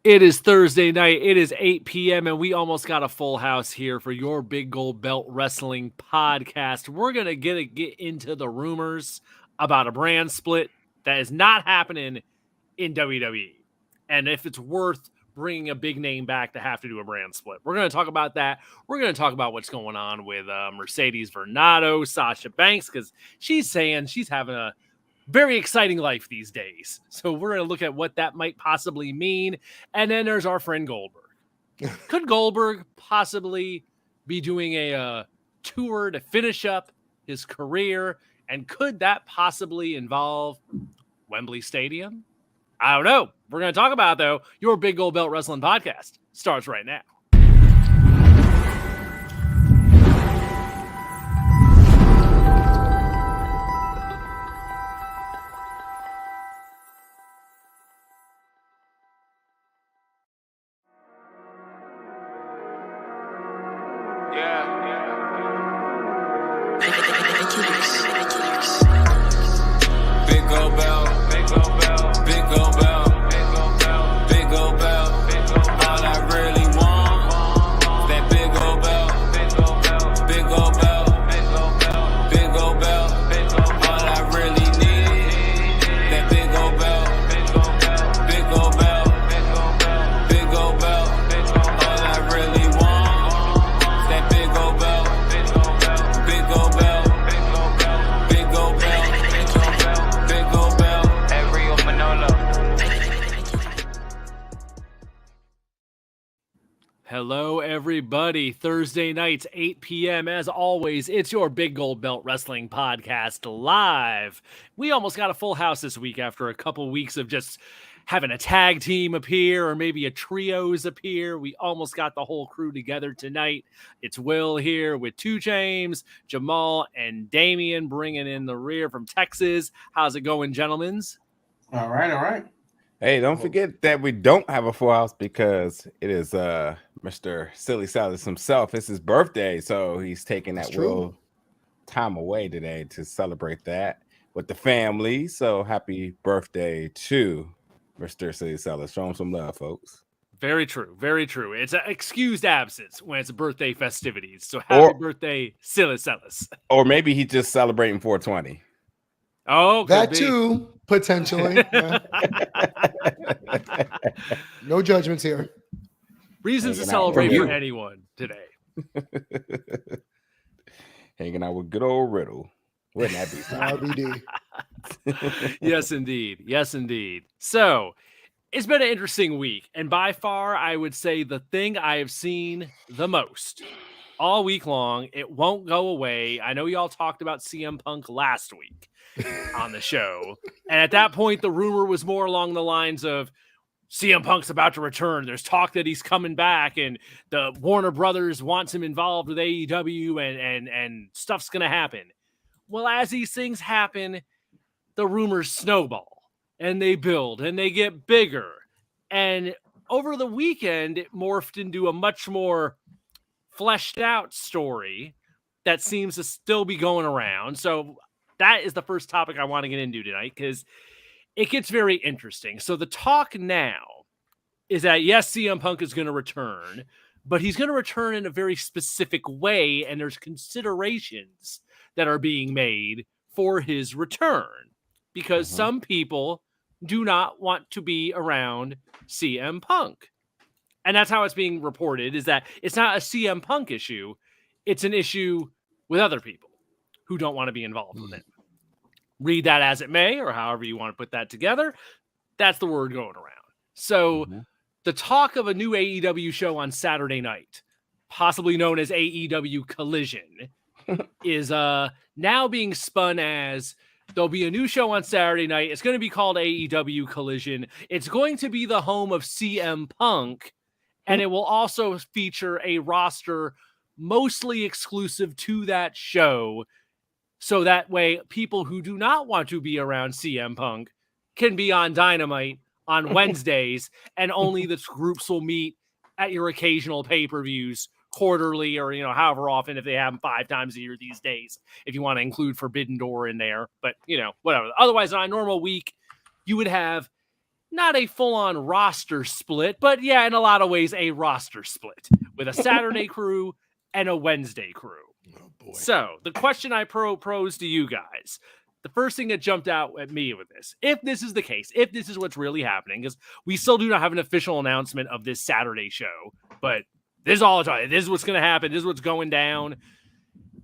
It is Thursday night. It is 8 p.m. and we almost got a full house here for your Big Gold Belt Wrestling podcast. We're going to get into the rumors about a brand split that is not happening in WWE. And if it's worth bringing a big name back to have to do a brand split. We're going to talk about that. We're going to talk about what's going on with Mercedes Varnado, Sasha Banks, because she's saying she's having a very exciting life these days. So we're going to look at what that might possibly mean. And then there's our friend Goldberg. Could Goldberg possibly be doing a tour to finish up his career? And could that possibly involve Wembley Stadium? I don't know. We're going to talk about it, though. Your Big Gold Belt Wrestling podcast starts right now. Hello, everybody. Thursday nights, 8 p.m. As always, it's your Big Gold Belt Wrestling podcast live. We almost got a full house this week after a couple weeks of just having a tag team appear or maybe a trios appear. We almost got the whole crew together tonight. It's Will here with 2 James, Jamal, and Damian bringing in the rear from Texas. How's it going, gentlemen? All right. Hey, don't forget that we don't have a full house because it is Mr. Silly Salas himself. It's his birthday, so he's taking that little time away today to celebrate that with the family. So happy birthday to Mr. Silly Salas. Show him some love, folks. Very true. Very true. It's an excused absence when it's birthday festivities. So happy birthday, Silly Salas. Or maybe he's just celebrating 420. Oh, that be. Too, potentially. No judgments here. Reasons to celebrate for anyone today. Hanging out with good old Riddle. Wouldn't that be RBD? Yes, indeed. Yes, indeed. So it's been an interesting week. And by far, I would say the thing I have seen the most all week long, it won't go away. I know y'all talked about CM Punk last week on the show. And at that point, the rumor was more along the lines of CM Punk's about to return. There's talk that he's coming back and the Warner Brothers wants him involved with AEW and stuff's going to happen. Well, as these things happen, the rumors snowball and they build and they get bigger. And over the weekend, it morphed into a much more fleshed out story that seems to still be going around. So that is the first topic I want to get into tonight because it gets very interesting. So the talk now is that, yes, CM Punk is going to return, but he's going to return in a very specific way, and there's considerations that are being made for his return because some people do not want to be around CM Punk. And that's how it's being reported, is that it's not a CM Punk issue. It's an issue with other people who don't want to be involved with him. Read that as it may, or however you want to put that together. That's the word going around. So the talk of a new AEW show on Saturday night, possibly known as AEW Collision, is now being spun as there'll be a new show on Saturday night. It's going to be called AEW Collision. It's going to be the home of CM Punk, and it will also feature a roster mostly exclusive to that show. So that way, people who do not want to be around CM Punk can be on Dynamite on Wednesdays, and only the groups will meet at your occasional pay-per-views quarterly or, however often, if they have them 5 times a year these days, if you want to include Forbidden Door in there. But, whatever. Otherwise, on a normal week, you would have not a full-on roster split, but yeah, in a lot of ways, a roster split with a Saturday crew and a Wednesday crew. Oh boy. So the question I pose to you guys, the first thing that jumped out at me with this, if this is the case, if this is what's really happening, because we still do not have an official announcement of this Saturday show, but this is all the time. This is what's going to happen. This is what's going down.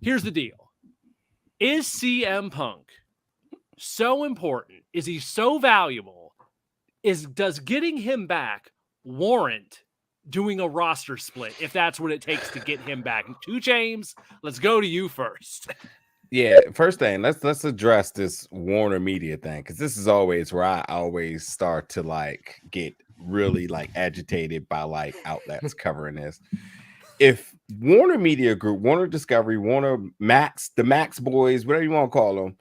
Here's the deal. Is CM Punk so important? Is he so valuable? Does getting him back warrant doing a roster split if that's what it takes to get him back? 2 James, let's go to you first. Yeah, first thing, let's address this Warner Media thing, because this is always where I always start to like get really like agitated by like outlets covering this. If Warner Media Group, Warner Discovery, Warner Max, the Max Boys, whatever you want to call them,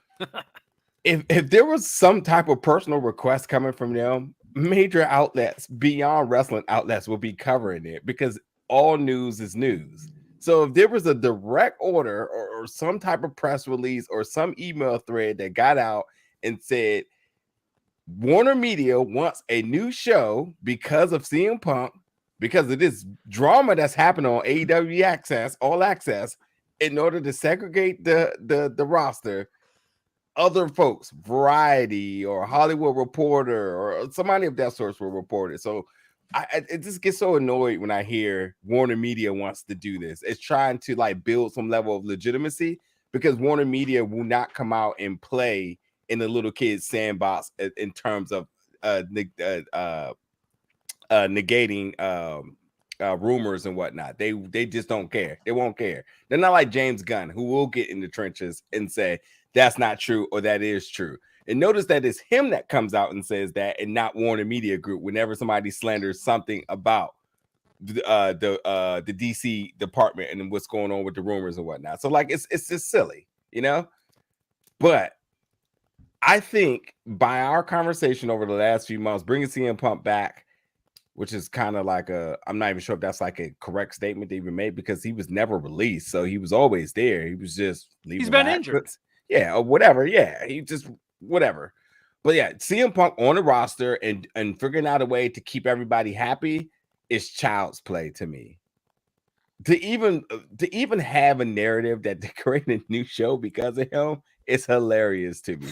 if there was some type of personal request coming from them, major outlets beyond wrestling outlets will be covering it, because all news is news. So if there was a direct order or some type of press release or some email thread that got out and said Warner Media wants a new show because of CM Punk, because of this drama that's happening on AEW Access, All Access, in order to segregate the roster, other folks, Variety or Hollywood Reporter or somebody of that sort will report it. So it just gets so annoyed when I hear Warner Media wants to do this. It's trying to like build some level of legitimacy, because Warner Media will not come out and play in the little kids sandbox in terms of negating rumors and whatnot. They just don't care. They won't care. They're not like James Gunn, who will get in the trenches and say that's not true or that is true. And notice that it's him that comes out and says that, and not Warner Media Group whenever somebody slanders something about the DC department and what's going on with the rumors and whatnot. So like it's just silly, you know. But I think by our conversation over the last few months, bringing CM Punk back, which is kind of like I'm not even sure if that's like a correct statement to even make, because he was never released. So he was always there. He was just leaving. He's been injured. Yeah, or whatever. Yeah, he just whatever. But yeah, CM Punk on the roster and figuring out a way to keep everybody happy is child's play to me. To even have a narrative that they create a new show because of him is hilarious to me.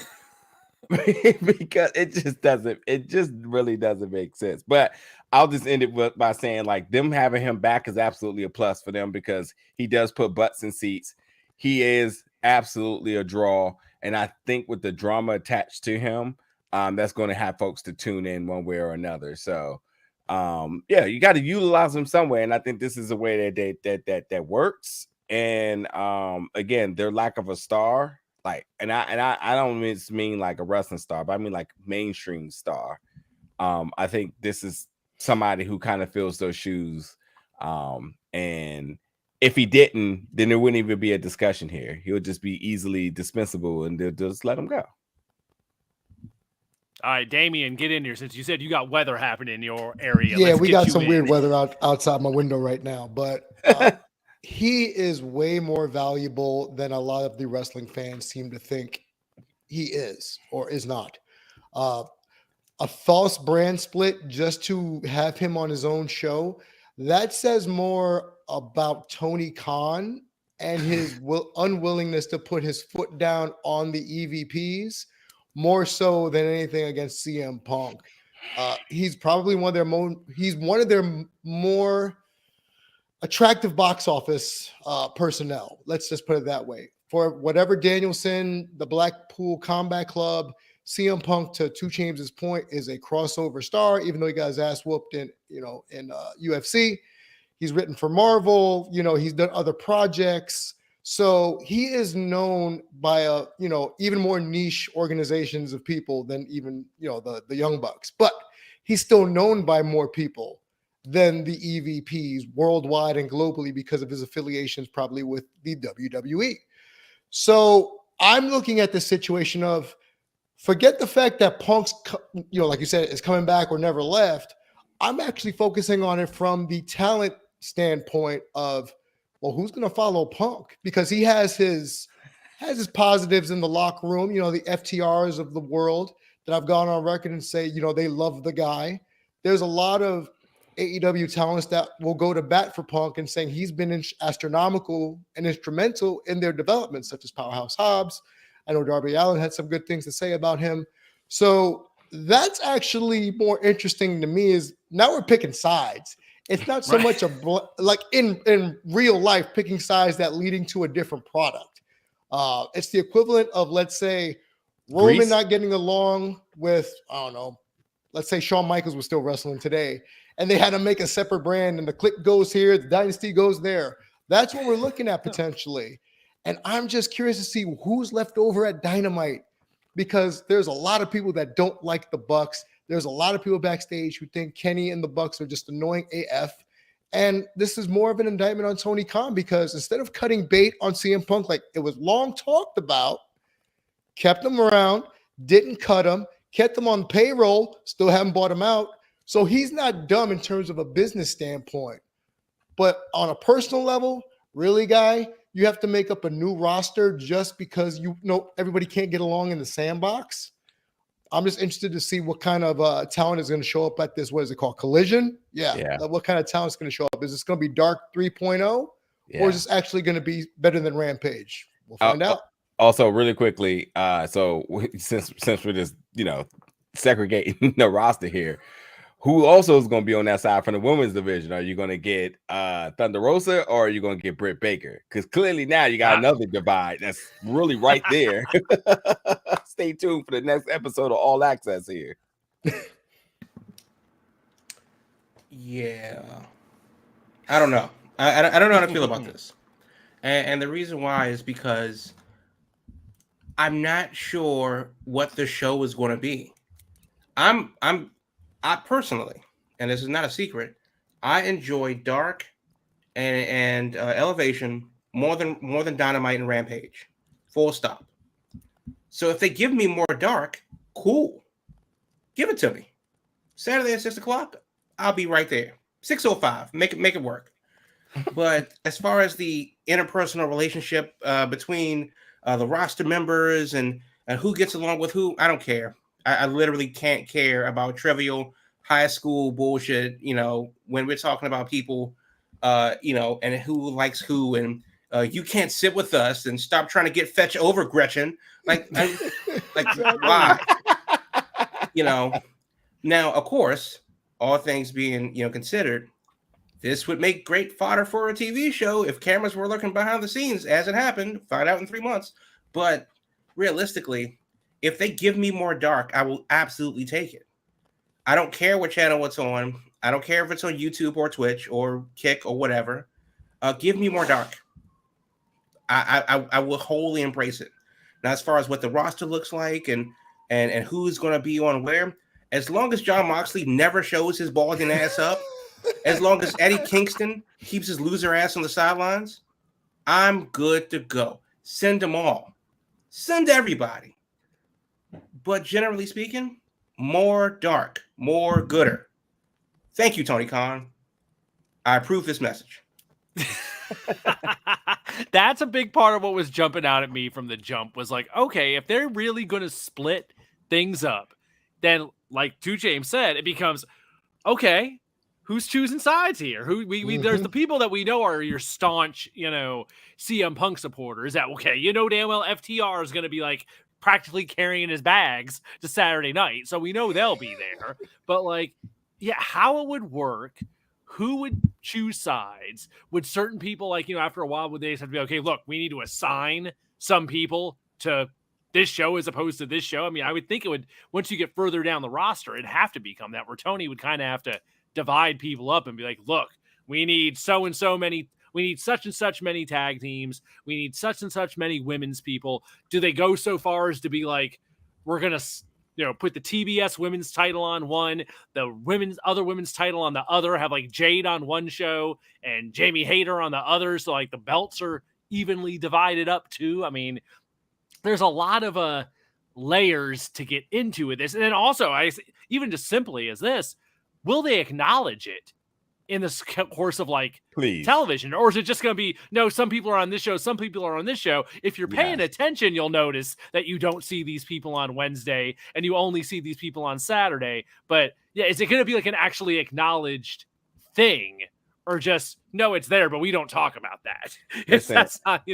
Because it just really doesn't make sense. But I'll just end it by saying like them having him back is absolutely a plus for them, because he does put butts in seats. He is absolutely a draw, and I think with the drama attached to him, that's going to have folks to tune in one way or another. So yeah, you got to utilize them somewhere, and I think this is a way that works. And again, their lack of a star, like, and I don't just mean like a wrestling star, but I mean like mainstream star. I think this is somebody who kind of fills those shoes. And if he didn't, then there wouldn't even be a discussion here. He'll just be easily dispensable, and they'll just let him go. All right, Damian, get in here, since you said you got weather happening in your area. Yeah, we got some weird weather outside my window right now, but he is way more valuable than a lot of the wrestling fans seem to think he is or is not. A false brand split just to have him on his own show, that says more about Tony Khan and his unwillingness to put his foot down on the EVPs, more so than anything against CM Punk. He's probably one of their more attractive box office personnel. Let's just put it that way. For whatever Danielson, the Blackpool Combat Club, CM Punk, to 2 Chainz' point, is a crossover star, even though he got his ass whooped in UFC. He's written for Marvel, he's done other projects. So he is known by even more niche organizations of people than even, the Young Bucks. But he's still known by more people than the EVPs worldwide and globally because of his affiliations probably with the WWE. So I'm looking at the situation of, forget the fact that Punk's, like you said, is coming back or never left. I'm actually focusing on it from the talent standpoint of, well, who's going to follow Punk? Because he has his positives in the locker room, the FTRs of the world that I've gone on record and say, they love the guy. There's a lot of AEW talents that will go to bat for Punk and saying he's been astronomical and instrumental in their development, such as Powerhouse Hobbs. I know Darby Allin had some good things to say about him. So that's actually more interesting to me is now we're picking sides. It's not so much like in real life picking sides that leading to a different product. It's the equivalent of, let's say, Roman not getting along with, I don't know, let's say Shawn Michaels was still wrestling today, and they had to make a separate brand, and the Clique goes here, the Dynasty goes there. That's what we're looking at potentially. And I'm just curious to see who's left over at Dynamite, because there's a lot of people that don't like the Bucks. There's a lot of people backstage who think Kenny and the Bucks are just annoying AF. And this is more of an indictment on Tony Khan, because instead of cutting bait on CM Punk like it was long talked about, kept him around, didn't cut him, kept him on payroll, still haven't bought him out. So he's not dumb in terms of a business standpoint. But on a personal level, really, guy, you have to make up a new roster just because everybody can't get along in the sandbox. I'm just interested to see what kind of talent is going to show up at this, what is it called, Collision? Yeah. What kind of talent is going to show up? Is this going to be Dark 3.0? Or is this actually going to be better than Rampage? We'll find out. Also, really quickly, so since we're just, segregating the roster here, who also is going to be on that side from the women's division? Are you going to get Thunder Rosa, or are you going to get Britt Baker? Because clearly now you got another divide that's really right there. Stay tuned for the next episode of All Access here. Yeah. I don't know. I don't know how to feel about this. And the reason why is because I'm not sure what the show is going to be. I personally, and this is not a secret, I enjoy Dark and Elevation more than Dynamite and Rampage. Full stop. So if they give me more Dark, cool. Give it to me. Saturday at 6:00, I'll be right there. 6:05. Make it work. But as far as the interpersonal relationship between the roster members and who gets along with who, I don't care. I literally can't care about trivial high school bullshit, when we're talking about people, and who likes who, and you can't sit with us and stop trying to get fetch over Gretchen. Why? Now, of course, all things being, considered, this would make great fodder for a TV show if cameras were looking behind the scenes, as it happened. Find out in 3 months. But realistically, if they give me more Dark, I will absolutely take it. I don't care what channel it's on. I don't care if it's on YouTube or Twitch or Kick or whatever. Give me more Dark. I will wholly embrace it. Now, as far as what the roster looks like and who's going to be on where, as long as Jon Moxley never shows his balding ass up, as long as Eddie Kingston keeps his loser ass on the sidelines, I'm good to go. Send them all. Send everybody. But generally speaking, more Dark, more gooder. Thank you, Tony Khan. I approve this message. That's a big part of what was jumping out at me from the jump was like, okay, if they're really going to split things up, then like 2 James said, it becomes, okay, who's choosing sides here? There's the people that we know are your staunch, CM Punk supporters that, okay, damn well FTR is going to be like practically carrying his bags to Saturday night. So we know they'll be there, but like, yeah, how it would work, who would choose sides? Would certain people after a while, would they just have to be, okay, look, we need to assign some people to this show as opposed to this show? I mean, I would think it would, once you get further down the roster, it'd have to become that where Tony would kind of have to divide people up and be like, look, we need so and so many, we need such and such many tag teams, we need such and such many women's people. Do they go so far as to be like, we're gonna put the TBS women's title on one, the other women's title on the other, have like Jade on one show and Jamie Hayter on the other, so like the belts are evenly divided up too? I mean, there's a lot of layers to get into with this. And then also, even just simply as this, will they acknowledge it in the course of like Please. television? Or is it just going to be, no, some people are on this show, some people are on this show? If you're paying attention, you'll notice that you don't see these people on Wednesday and you only see these people on Saturday. But yeah, is it going to be like an actually acknowledged thing, or just, no, it's there, but we don't talk about that? If that's not,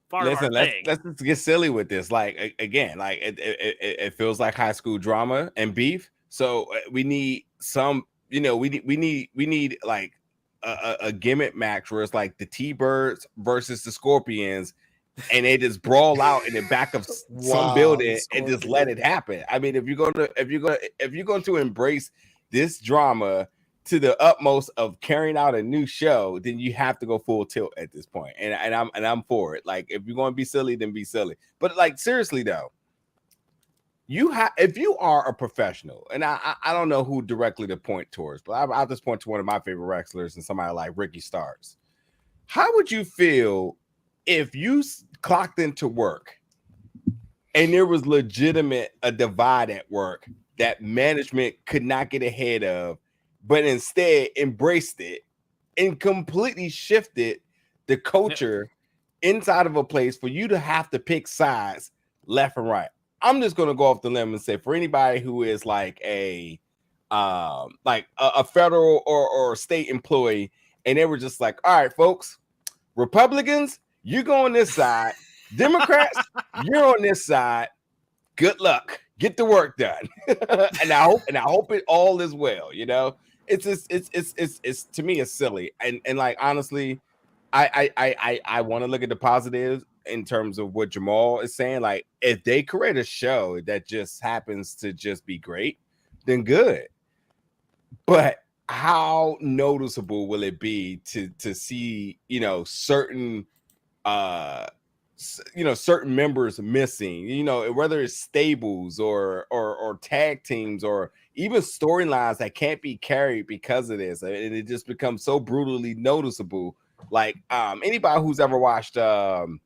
part of our thing. Let's just get silly with this. Like, again, like it feels like high school drama and beef. So we need some, we need like a gimmick match where it's like the T-Birds versus the Scorpions, and they just brawl out in the back of some building and just let it happen. I mean, if you're going to embrace this drama to the utmost of carrying out a new show, then you have to go full tilt at this point. And I'm for it. Like, if you're going to be silly, then be silly. But like, seriously though, if you are a professional, and I don't know who directly to point towards, but I'll just point to one of my favorite wrestlers and somebody like Ricky Starks. How would you feel if you clocked into work and there was a divide at work that management could not get ahead of, but instead embraced it and completely shifted the culture inside of a place for you to have to pick sides left and right? I'm just going to go off the limb and say, for anybody who is like a federal or state employee, and they were just like, all right, folks, Republicans, you go on this side, Democrats, you're on this side. Good luck. Get the work done. and I hope it all is well. It's to me, it's silly. And like, honestly, I want to look at the positives in terms of what Jamal is saying. Like, if they create a show that just happens to just be great, then good. But how noticeable will it be to see, certain certain members missing, whether it's stables or tag teams or even storylines that can't be carried because of this, and it just becomes so brutally noticeable. Like, anybody who's ever watched kind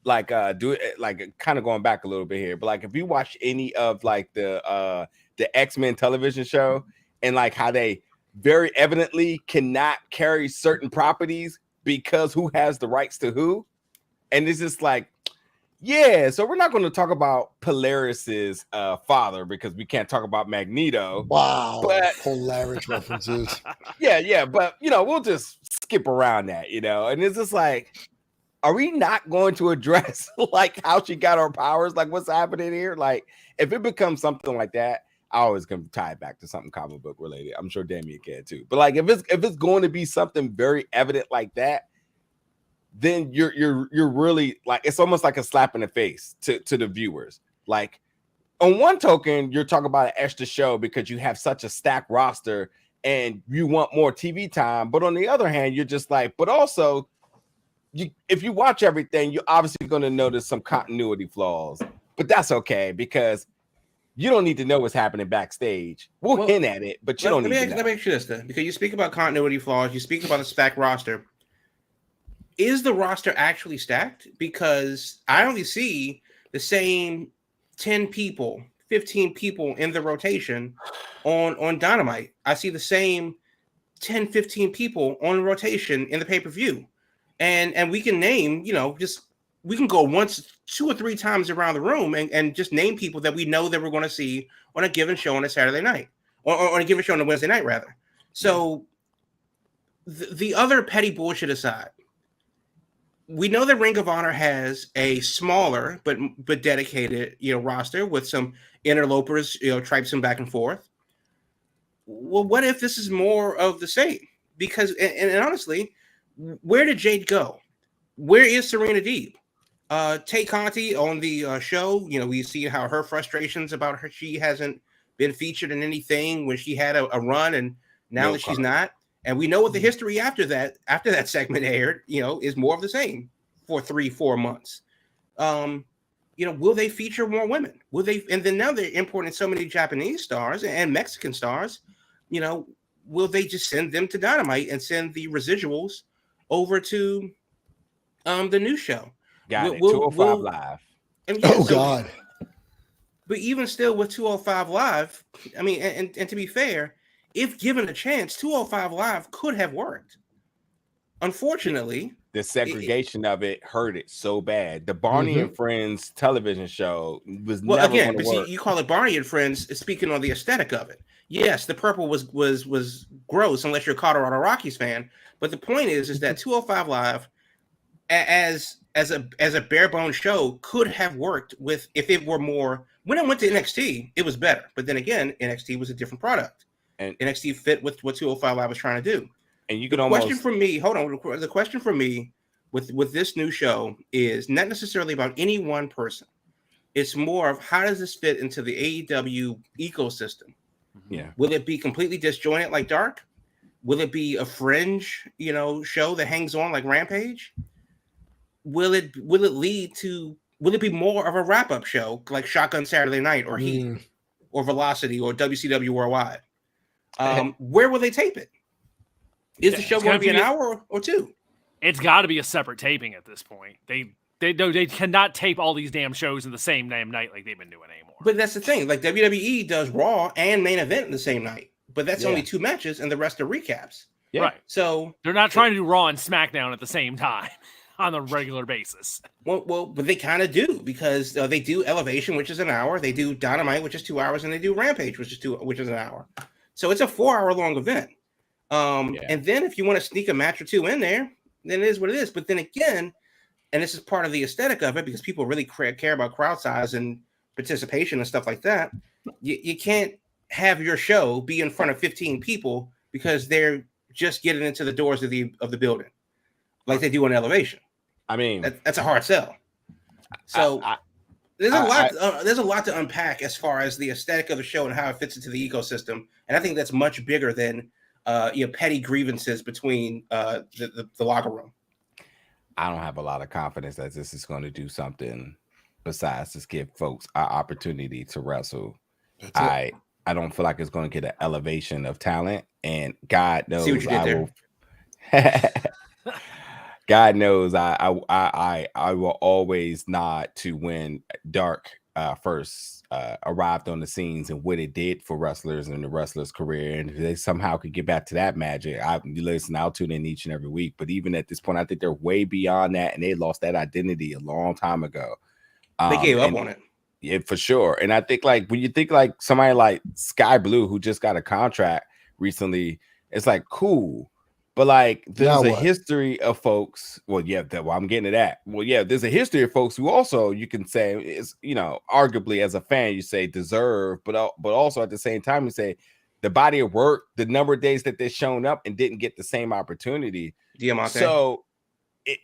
of going back a little bit here, but like, if you watch any of like the X-Men television show, and like how they very evidently cannot carry certain properties because who has the rights to who, and it's just like, yeah, so we're not going to talk about Polaris's father because we can't talk about Magneto. Wow, but Polaris references. Yeah, but we'll just skip around that, and it's just like, are we not going to address like how she got her powers? Like, what's happening here? Like, if it becomes something like that, I always can tie it back to something comic book related. I'm sure Damien can too. But like, if it's going to be something very evident like that, then you're really like, it's almost like a slap in the face to the viewers. Like, on one token, you're talking about an extra show because you have such a stacked roster and you want more TV time. But on the other hand, you're just like, but also, if you watch everything, you're obviously going to notice some continuity flaws. But that's okay, because you don't need to know what's happening backstage. We'll hint at it, but you don't need to know. Let me ask you this then, because you speak about continuity flaws, you speak about the stacked roster. Is the roster actually stacked? Because I only see the same 10 people, 15 people in the rotation on Dynamite. I see the same 10, 15 people on rotation in the pay-per-view. And we can name, we can go once, 2 or 3 times around the room and just name people that we know that we're going to see on a given show on a Saturday night, or on a given show on a Wednesday night, rather. So the other petty bullshit aside, we know that Ring of Honor has a smaller but dedicated roster with some interlopers traipsing back and forth. Well, what if this is more of the same? Because and honestly, where did Jade go? Where is Serena Deeb? Tay Conti on the show, we see how her frustrations about her, she hasn't been featured in anything when she had a run, and now that she's not. And we know what the history after that segment aired, is more of the same for 3-4 months. Will they feature more women? Will they? And then now they're importing so many Japanese stars and Mexican stars. Will they just send them to Dynamite and send the residuals over to the new show? Got it. 205 Live. God. But even still with 205 Live, I mean, and to be fair, if given a chance, 205 Live could have worked. Unfortunately, the segregation of it hurt it so bad. The Barney and Friends television show was never going to work. See, you call it Barney and Friends, speaking on the aesthetic of it. Yes, the purple was gross unless you're a Colorado Rockies fan. But the point is that 205 Live, as a bare bones show, could have worked with if it were more. When it went to NXT, it was better. But then again, NXT was a different product, and NXT fit with what 205 Live was trying to do. And you can the question for me, hold on. The question for me with this new show is not necessarily about any one person. It's more of how does this fit into the AEW ecosystem? Yeah. Will it be completely disjointed like Dark? Will it be a fringe, show that hangs on like Rampage? Will it be more of a wrap-up show like Shotgun Saturday Night or Heat or Velocity or WCW Worldwide? Where will they tape it? Is the show going to be an hour or two? It's got to be a separate taping at this point. They cannot tape all these damn shows in the same damn night like they've been doing anymore. But that's the thing. Like WWE does Raw and Main Event in the same night, but that's only 2 matches and the rest are recaps. Yeah. Right. So they're not trying to do Raw and SmackDown at the same time on a regular basis. Well, but they kind of do because they do Elevation, which is an hour. They do Dynamite, which is 2 hours, and they do Rampage, which is an hour. So it's a 4-hour long event. And then if you want to sneak a match or two in there, then it is what it is. But then again, and this is part of the aesthetic of it because people really care about crowd size and participation and stuff like that. You can't have your show be in front of 15 people because they're just getting into the doors of the building like they do on Elevation. I mean, that's a hard sell. So there's a lot to unpack as far as the aesthetic of the show and how it fits into the ecosystem. And I think that's much bigger than petty grievances between the locker room. I don't have a lot of confidence that this is going to do something besides just give folks an opportunity to wrestle. I don't feel like it's going to get an elevation of talent, and God knows God knows I will always nod to when Dark first arrived on the scenes and what it did for wrestlers and the wrestlers' career, and if they somehow could get back to that magic, I'll tune in each and every week. But even at this point, I think they're way beyond that, and they lost that identity a long time ago. They gave up on it. Yeah, for sure. And I think like when you think like somebody like Sky Blue who just got a contract recently, it's like cool. But like there's a history of folks. Well, yeah, I'm getting to that. Well, yeah, there's a history of folks who also you can say is, arguably as a fan, you say deserve, but also at the same time, you say the body of work, the number of days that they've shown up and didn't get the same opportunity. Diamante. So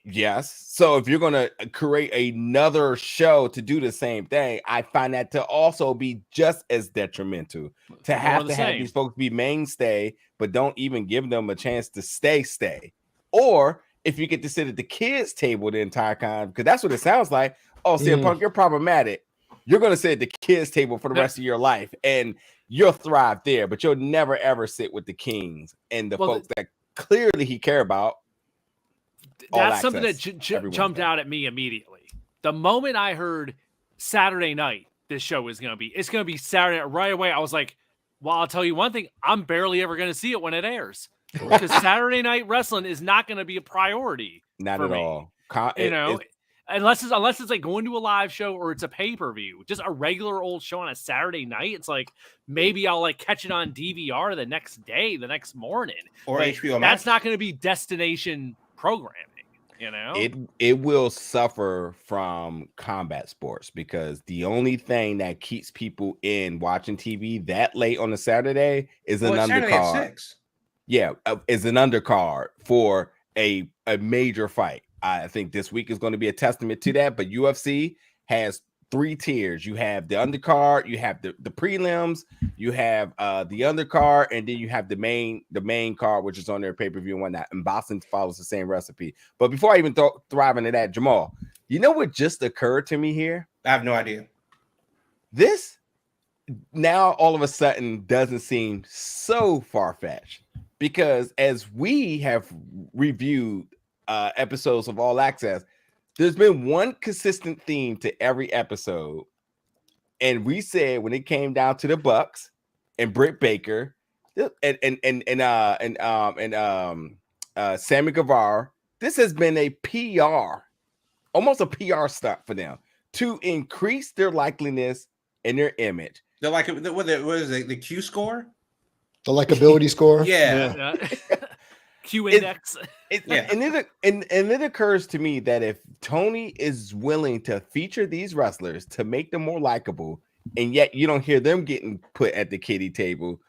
yes. So if you're gonna create another show to do the same thing, I find that to also be just as detrimental to have these folks be mainstay, but don't even give them a chance to stay. Or if you get to sit at the kids' table the entire time, because that's what it sounds like. Oh, CM Punk, you're problematic. You're gonna sit at the kids' table for the rest of your life, and you'll thrive there, but you'll never ever sit with the kings and the folks that clearly he care about. That's something that jumped out at me immediately. The moment I heard Saturday night, this show is going to be Saturday night right away. I was like, well, I'll tell you one thing. I'm barely ever going to see it when it airs because Saturday night wrestling is not going to be a priority. Not at all. Unless it's like going to a live show or it's a pay-per-view, just a regular old show on a Saturday night. It's like, maybe I'll like catch it on DVR the next day, the next morning, or HBO Max. That's not going to be destination programming. It will suffer from combat sports because the only thing that keeps people in watching TV that late on a Saturday is an undercard. Yeah, is an undercard for a major fight. I think this week is going to be a testament to that. But UFC has 3 tiers. You have the undercard, you have the prelims, you have the undercard, and then you have the main card, which is on their pay-per-view and whatnot. And boxing follows the same recipe. But before I even thrive into that, Jamal, you know what just occurred to me here? I have no idea. This now all of a sudden doesn't seem so far-fetched because as we have reviewed episodes of All Access, there's been one consistent theme to every episode. And we said when it came down to the Bucks and Britt Baker Sammy Guevara. This has been a PR, almost a PR stunt for them to increase their likeliness and their image. They're like, what is it? The Q score? The likability score? Yeah. Q index. And it occurs to me that if Tony is willing to feature these wrestlers to make them more likable, and yet you don't hear them getting put at the kiddie table,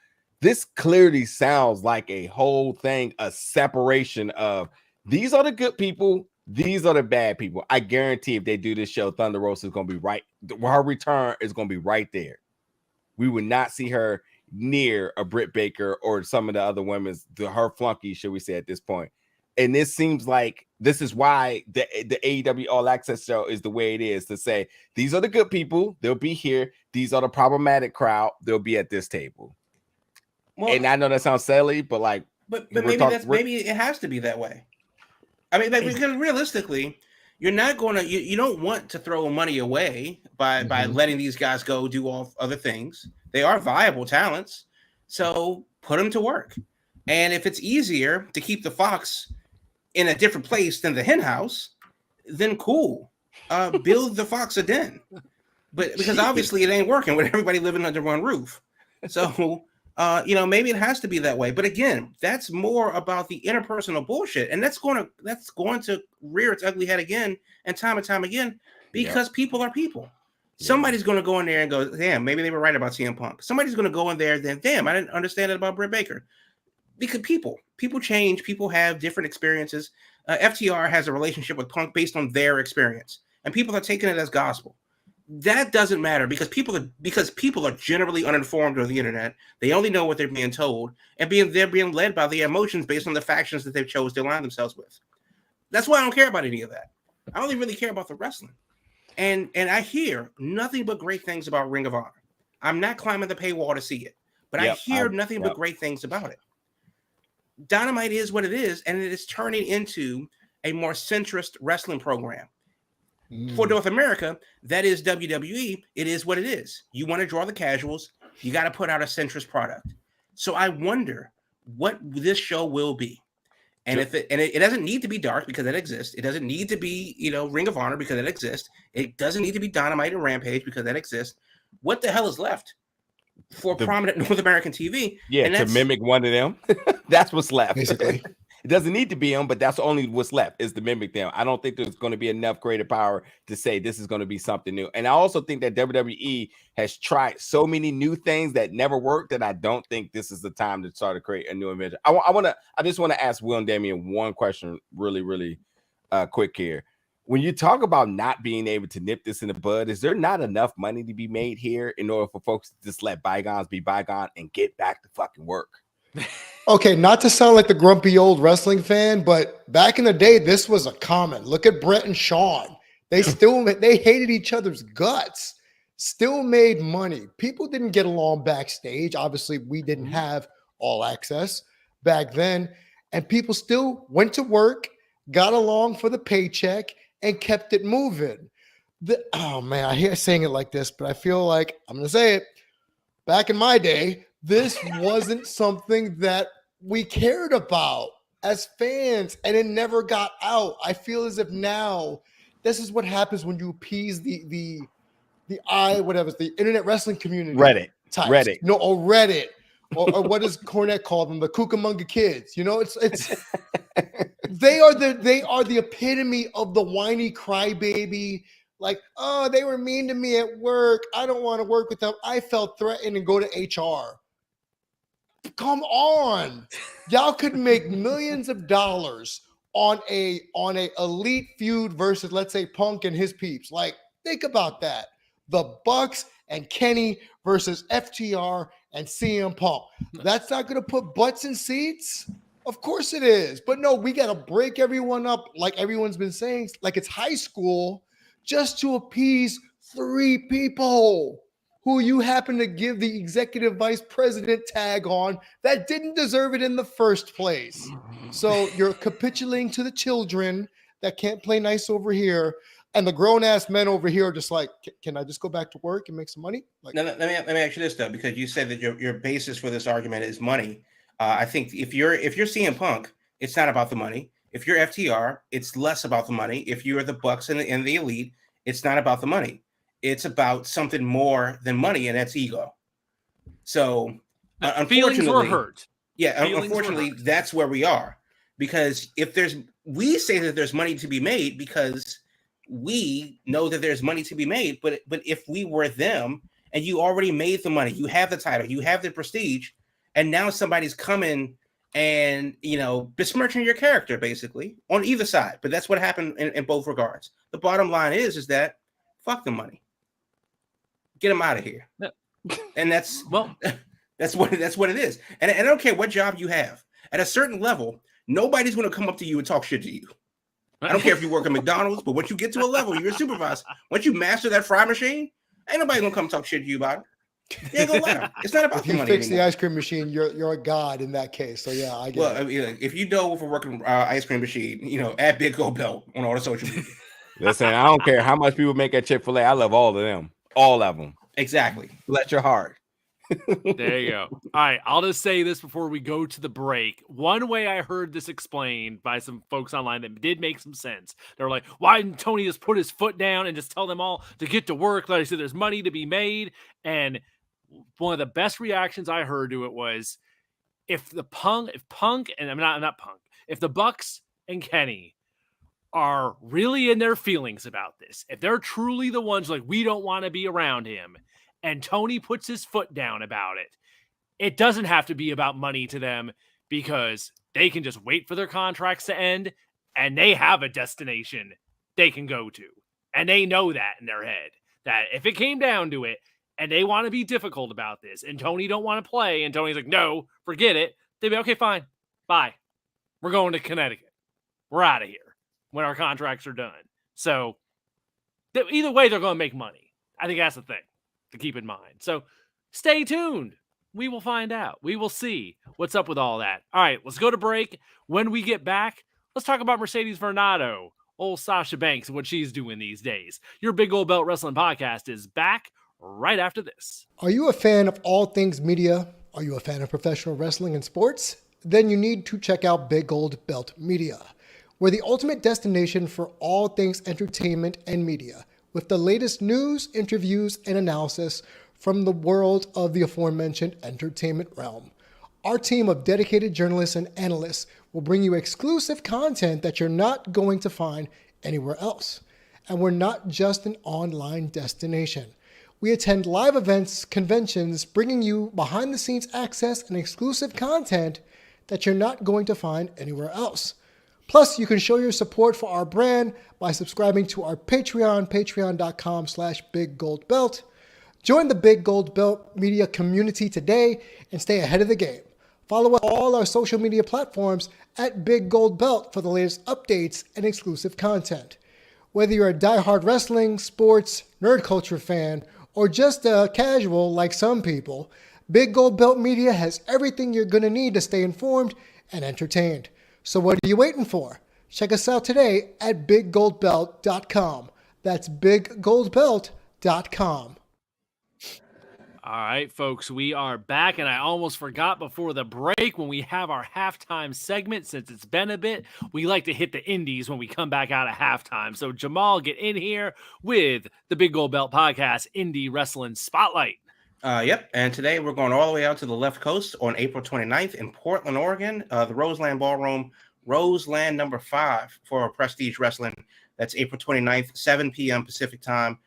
this clearly sounds like a whole thing, a separation of these are the good people, these are the bad people. I guarantee if they do this show, Thunder Rosa is going to be right. Her return is going to be right there. We would not see her near a Britt Baker or some of the other women's, her flunky, should we say, at this point. And this seems like this is why the AEW All Access show is the way it is, to say these are the good people, they'll be here. These are the problematic crowd, they'll be at this table. Well, and I know that sounds silly, but like, but maybe maybe it has to be that way. I mean, like, because realistically, you're not going to, you don't want to throw money away by letting these guys go do all other things. They are viable talents, so put them to work. And if it's easier to keep the fox in a different place than the hen house, then cool. Build the fox a den. But because obviously it ain't working with everybody living under one roof. So, maybe it has to be that way. But again, that's more about the interpersonal bullshit. And that's going to rear its ugly head again and time again, because people are people. Somebody's going to go in there and go, damn, maybe they were right about CM Punk. Somebody's going to go in there, then, damn, I didn't understand it about Britt Baker. Because people change, people have different experiences. FTR has a relationship with Punk based on their experience, and people are taking it as gospel. That doesn't matter because people are generally uninformed on the internet. They only know what they're being told, and they're being led by the emotions based on the factions that they've chose to align themselves with. That's why I don't care about any of that. I only really care about the wrestling. And I hear nothing but great things about Ring of Honor. I'm not climbing the paywall to see it, but I hear nothing but great things about it. Dynamite is what it is, and it is turning into a more centrist wrestling program. For North America, that is WWE. It is what it is. You want to draw the casuals, you got to put out a centrist product. So I wonder what this show will be. And it doesn't need to be dark because it exists. It doesn't need to be, Ring of Honor because it exists. It doesn't need to be Dynamite and Rampage because that exists. What the hell is left for prominent North American TV? Yeah, to mimic one of them. That's what's left. Basically. It doesn't need to be them, but that's only what's left is to mimic them. I don't think there's going to be enough creative power to say this is going to be something new. And I also think that WWE has tried so many new things that never worked that I don't think this is the time to start to create a new invention. I just want to ask Will and Damien one question really, really quick here. When you talk about not being able to nip this in the bud, is there not enough money to be made here in order for folks to just let bygones be bygone and get back to fucking work? Okay, not to sound like the grumpy old wrestling fan, but back in the day, this was a common. Look at Brett and Shawn. They hated each other's guts, still made money. People didn't get along backstage. Obviously, we didn't have All Access back then, and people still went to work, got along for the paycheck, and kept it moving. Oh man, I hear saying it like this, but I feel like I'm going to say it. Back in my day, this wasn't something that we cared about as fans, and it never got out. I feel as if now this is what happens when you appease the internet wrestling community. Reddit. Or what does Cornette call them? The Cucamonga kids. It's they are the epitome of the whiny crybaby. Like, oh, they were mean to me at work. I don't want to work with them. I felt threatened and go to HR. Come on. Y'all could make millions of dollars on a elite feud versus, let's say, Punk and his peeps. Like, think about that. The Bucks and Kenny versus FTR and CM Punk. That's not going to put butts in seats? Of course it is. But no, we got to break everyone up, like everyone's been saying, like it's high school, just to appease 3 people who you happen to give the executive vice president tag on that didn't deserve it in the first place. So you're capitulating to the children that can't play nice over here. And the grown ass men over here are just like, can I just go back to work and make some money? Like, Now, let me ask you this though, because you said that your basis for this argument is money. I think if you're CM Punk, it's not about the money. If you're FTR, it's less about the money. If you're the Bucks and the Elite, it's not about the money. It's about something more than money, and that's ego. So, feelings were hurt. Yeah, unfortunately, that's where we are. Because we say that there's money to be made because we know that there's money to be made. But if we were them and you already made the money, you have the title, you have the prestige, and now somebody's coming and, besmirching your character, basically, on either side. But that's what happened in both regards. The bottom line is that fuck the money. Get them out of here. No. And that's what it is. And I don't care what job you have. At a certain level, nobody's going to come up to you and talk shit to you. I don't care if you work at McDonald's, but once you get to a level, you're a supervisor. Once you master that fry machine, ain't nobody going to come talk shit to you about it. You ain't gonna let them. It's not about the money. If you fix the ice cream machine, you're a god in that case. So yeah, I get it. I mean, if you know for working ice cream machine, at Big Gold Belt on all the social media. Listen, I don't care how much people make at Chick-fil-A. I love all of them. All of them. Exactly. Bless your heart. There you go. All right, I'll just say this before we go to the break. One way I heard this explained by some folks online that did make some sense. They were like, why didn't Tony just put his foot down and just tell them all to get to work? Like I said, there's money to be made. And one of the best reactions I heard to it was if the Bucks and Kenny are really in their feelings about this, if they're truly the ones like, we don't want to be around him, and Tony puts his foot down about it, it doesn't have to be about money to them because they can just wait for their contracts to end and they have a destination they can go to. And they know that in their head, that if it came down to it and they want to be difficult about this and Tony don't want to play and Tony's like, no, forget it. They'd be okay, fine. Bye. We're going to Connecticut. We're out of here when our contracts are done. So either way, they're going to make money. I think that's the thing to keep in mind. So stay tuned. We will find out. We will see what's up with all that. All right, let's go to break. When we get back, let's talk about Mercedes Varnado, old Sasha Banks, and what she's doing these days. Your Big Gold Belt Wrestling Podcast is back right after this. Are you a fan of all things media? Are you a fan of professional wrestling and sports? Then you need to check out Big Gold Belt Media. We're the ultimate destination for all things entertainment and media, with the latest news, interviews, and analysis from the world of the aforementioned entertainment realm. Our team of dedicated journalists and analysts will bring you exclusive content that you're not going to find anywhere else. And we're not just an online destination. We attend live events, conventions, bringing you behind-the-scenes access and exclusive content that you're not going to find anywhere else. Plus, you can show your support for our brand by subscribing to our Patreon, patreon.com/BigGoldBelt. Join the Big Gold Belt Media community today and stay ahead of the game. Follow all our social media platforms at Big Gold Belt for the latest updates and exclusive content. Whether you're a diehard wrestling, sports, nerd culture fan, or just a casual like some people, Big Gold Belt Media has everything you're going to need to stay informed and entertained. So what are you waiting for? Check us out today at BigGoldBelt.com. That's BigGoldBelt.com. All right, folks, we are back, and I almost forgot before the break when we have our halftime segment. Since it's been a bit, we like to hit the indies when we come back out of halftime. So, Jamal, get in here with the Big Gold Belt Podcast Indie Wrestling Spotlight. Yep, and today we're going all the way out to the left coast on April 29th in Portland, Oregon, the Roseland Ballroom, Roseland number 5 for Prestige Wrestling. That's April 29th, 7 p.m. Pacific time.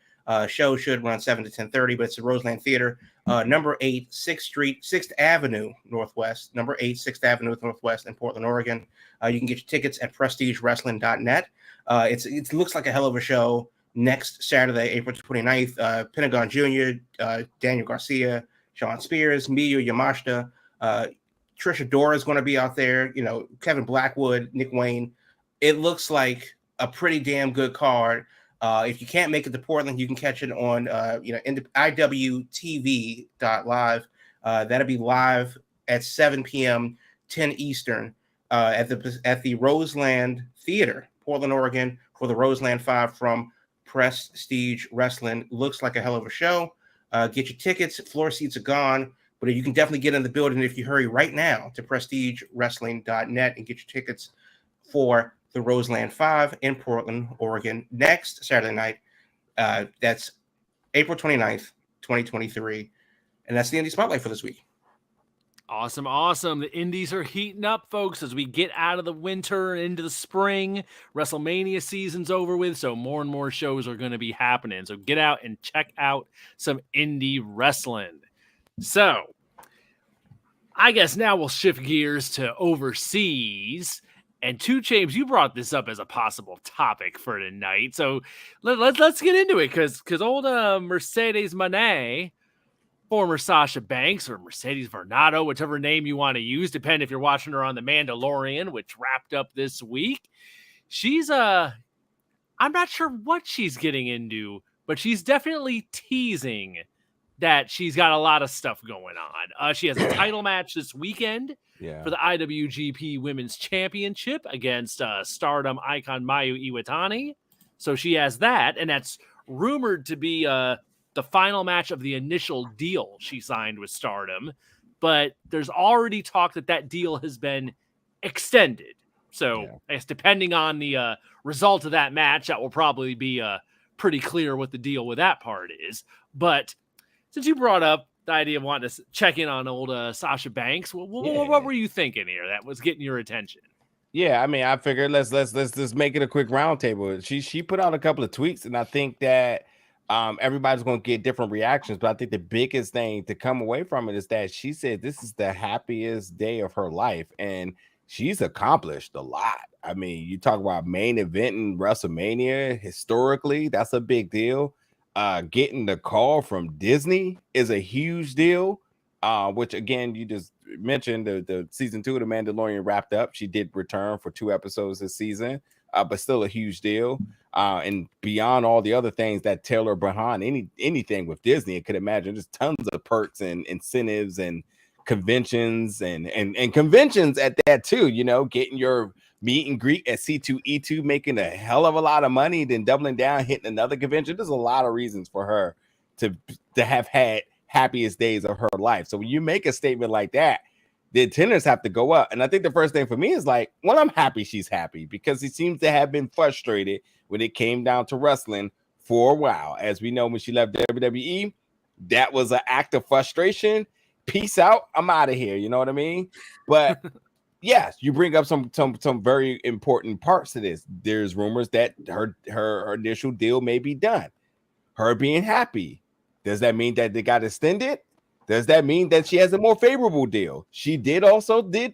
Show should run 7 to 10:30, but it's the Roseland Theater, number 8, 6th Avenue Northwest, number 8, 6th Avenue Northwest in Portland, Oregon. You can get your tickets at prestigewrestling.net. It looks like a hell of a show. Next Saturday, April 29th, Pentagon Jr., Daniel Garcia, Sean Spears, Miyu Yamashita, Trisha Dora is going to be out there, Kevin Blackwood, Nick Wayne. It looks like a pretty damn good card. If you can't make it to Portland, you can catch it on, IWTV.live. That'll be live at 7 p.m., 10 Eastern, at the Roseland Theater, Portland, Oregon, for the Roseland 5 from Prestige Wrestling. Looks like a hell of a show. Get your tickets. Floor seats are gone, but you can definitely get in the building if you hurry right now to prestigewrestling.net and get your tickets for the Roseland 5 in Portland, Oregon, next Saturday night. That's April 29th, 2023. And that's the Indie Spotlight for this week. Awesome, awesome. The indies are heating up, folks, as we get out of the winter and into the spring. WrestleMania season's over with, so more and more shows are going to be happening. So get out and check out some indie wrestling. So I guess now we'll shift gears to overseas. And 2 Chainz, you brought this up as a possible topic for tonight. So let's get into it, because old Mercedes Mone, former Sasha Banks, or Mercedes Varnado, whichever name you want to use, depending if you're watching her on The Mandalorian, which wrapped up this week. She's I'm not sure what she's getting into, but she's definitely teasing that she's got a lot of stuff going on. She has a title match this weekend for the IWGP Women's Championship against Stardom icon Mayu Iwatani. So she has that, and that's rumored to be the final match of the initial deal she signed with Stardom, but there's already talk that deal has been extended. So I guess depending on the result of that match, that will probably be pretty clear what the deal with that part is. But since you brought up the idea of wanting to check in on old Sasha Banks, what were you thinking here that was getting your attention? Yeah, I mean, I figured let's just make it a quick roundtable. She put out a couple of tweets, and I think that everybody's going to get different reactions, but I think the biggest thing to come away from it is that she said this is the happiest day of her life, and she's accomplished a lot. I mean, you talk about main event in WrestleMania historically, that's a big deal. Getting the call from Disney is a huge deal, which again, you just mentioned the season 2 of The Mandalorian wrapped up. She did return for 2 episodes this season, but still a huge deal. And beyond all the other things that tailor behind anything with Disney, I could imagine just tons of perks and incentives and conventions and conventions at that too, you know, getting your meet and greet at C2E2, making a hell of a lot of money, then doubling down, hitting another convention. There's a lot of reasons for her to have had happiest days of her life. So when you make a statement like that, the attendance have to go up. And I think the first thing for me is like, well, I'm happy she's happy, because he seems to have been frustrated when it came down to wrestling for a while. As we know, when she left WWE, that was an act of frustration. Peace out. I'm out of here. You know what I mean? But yes, you bring up some very important parts to this. There's rumors that her initial deal may be done. Her being happy. Does that mean that they got extended? Does that mean that she has a more favorable deal? She did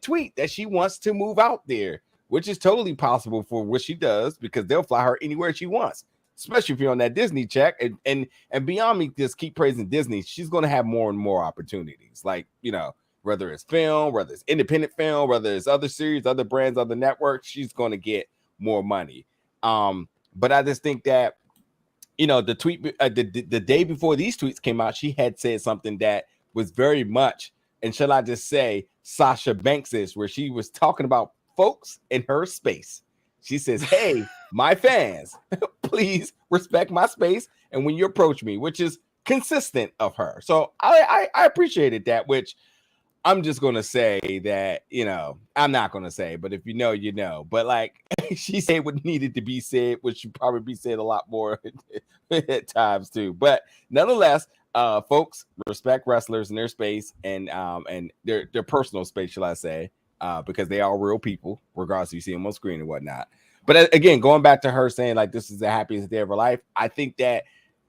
tweet that she wants to move out there, which is totally possible for what she does, because they'll fly her anywhere she wants, especially if you're on that Disney check. And beyond me just keep praising Disney, she's going to have more and more opportunities. Like, you know, whether it's film, whether it's independent film, whether it's other series, other brands, other networks, she's going to get more money. But I just think that, you know, the tweet, the day before these tweets came out, she had said something that was very much, and shall I just say, Sasha Banks-ish, where she was talking about folks in her space. She says, hey, my fans, please respect my space. And when you approach me, which is consistent of her. So I appreciated that, which I'm just going to say that, you know, I'm not going to say, but if you know, you know. But like she said what needed to be said, which should probably be said a lot more at times too. But nonetheless, folks, respect wrestlers in their space and their personal space, shall I say, because they are real people, regardless if you see them on screen and whatnot. But again, going back to her saying like this is the happiest day of her life, I think that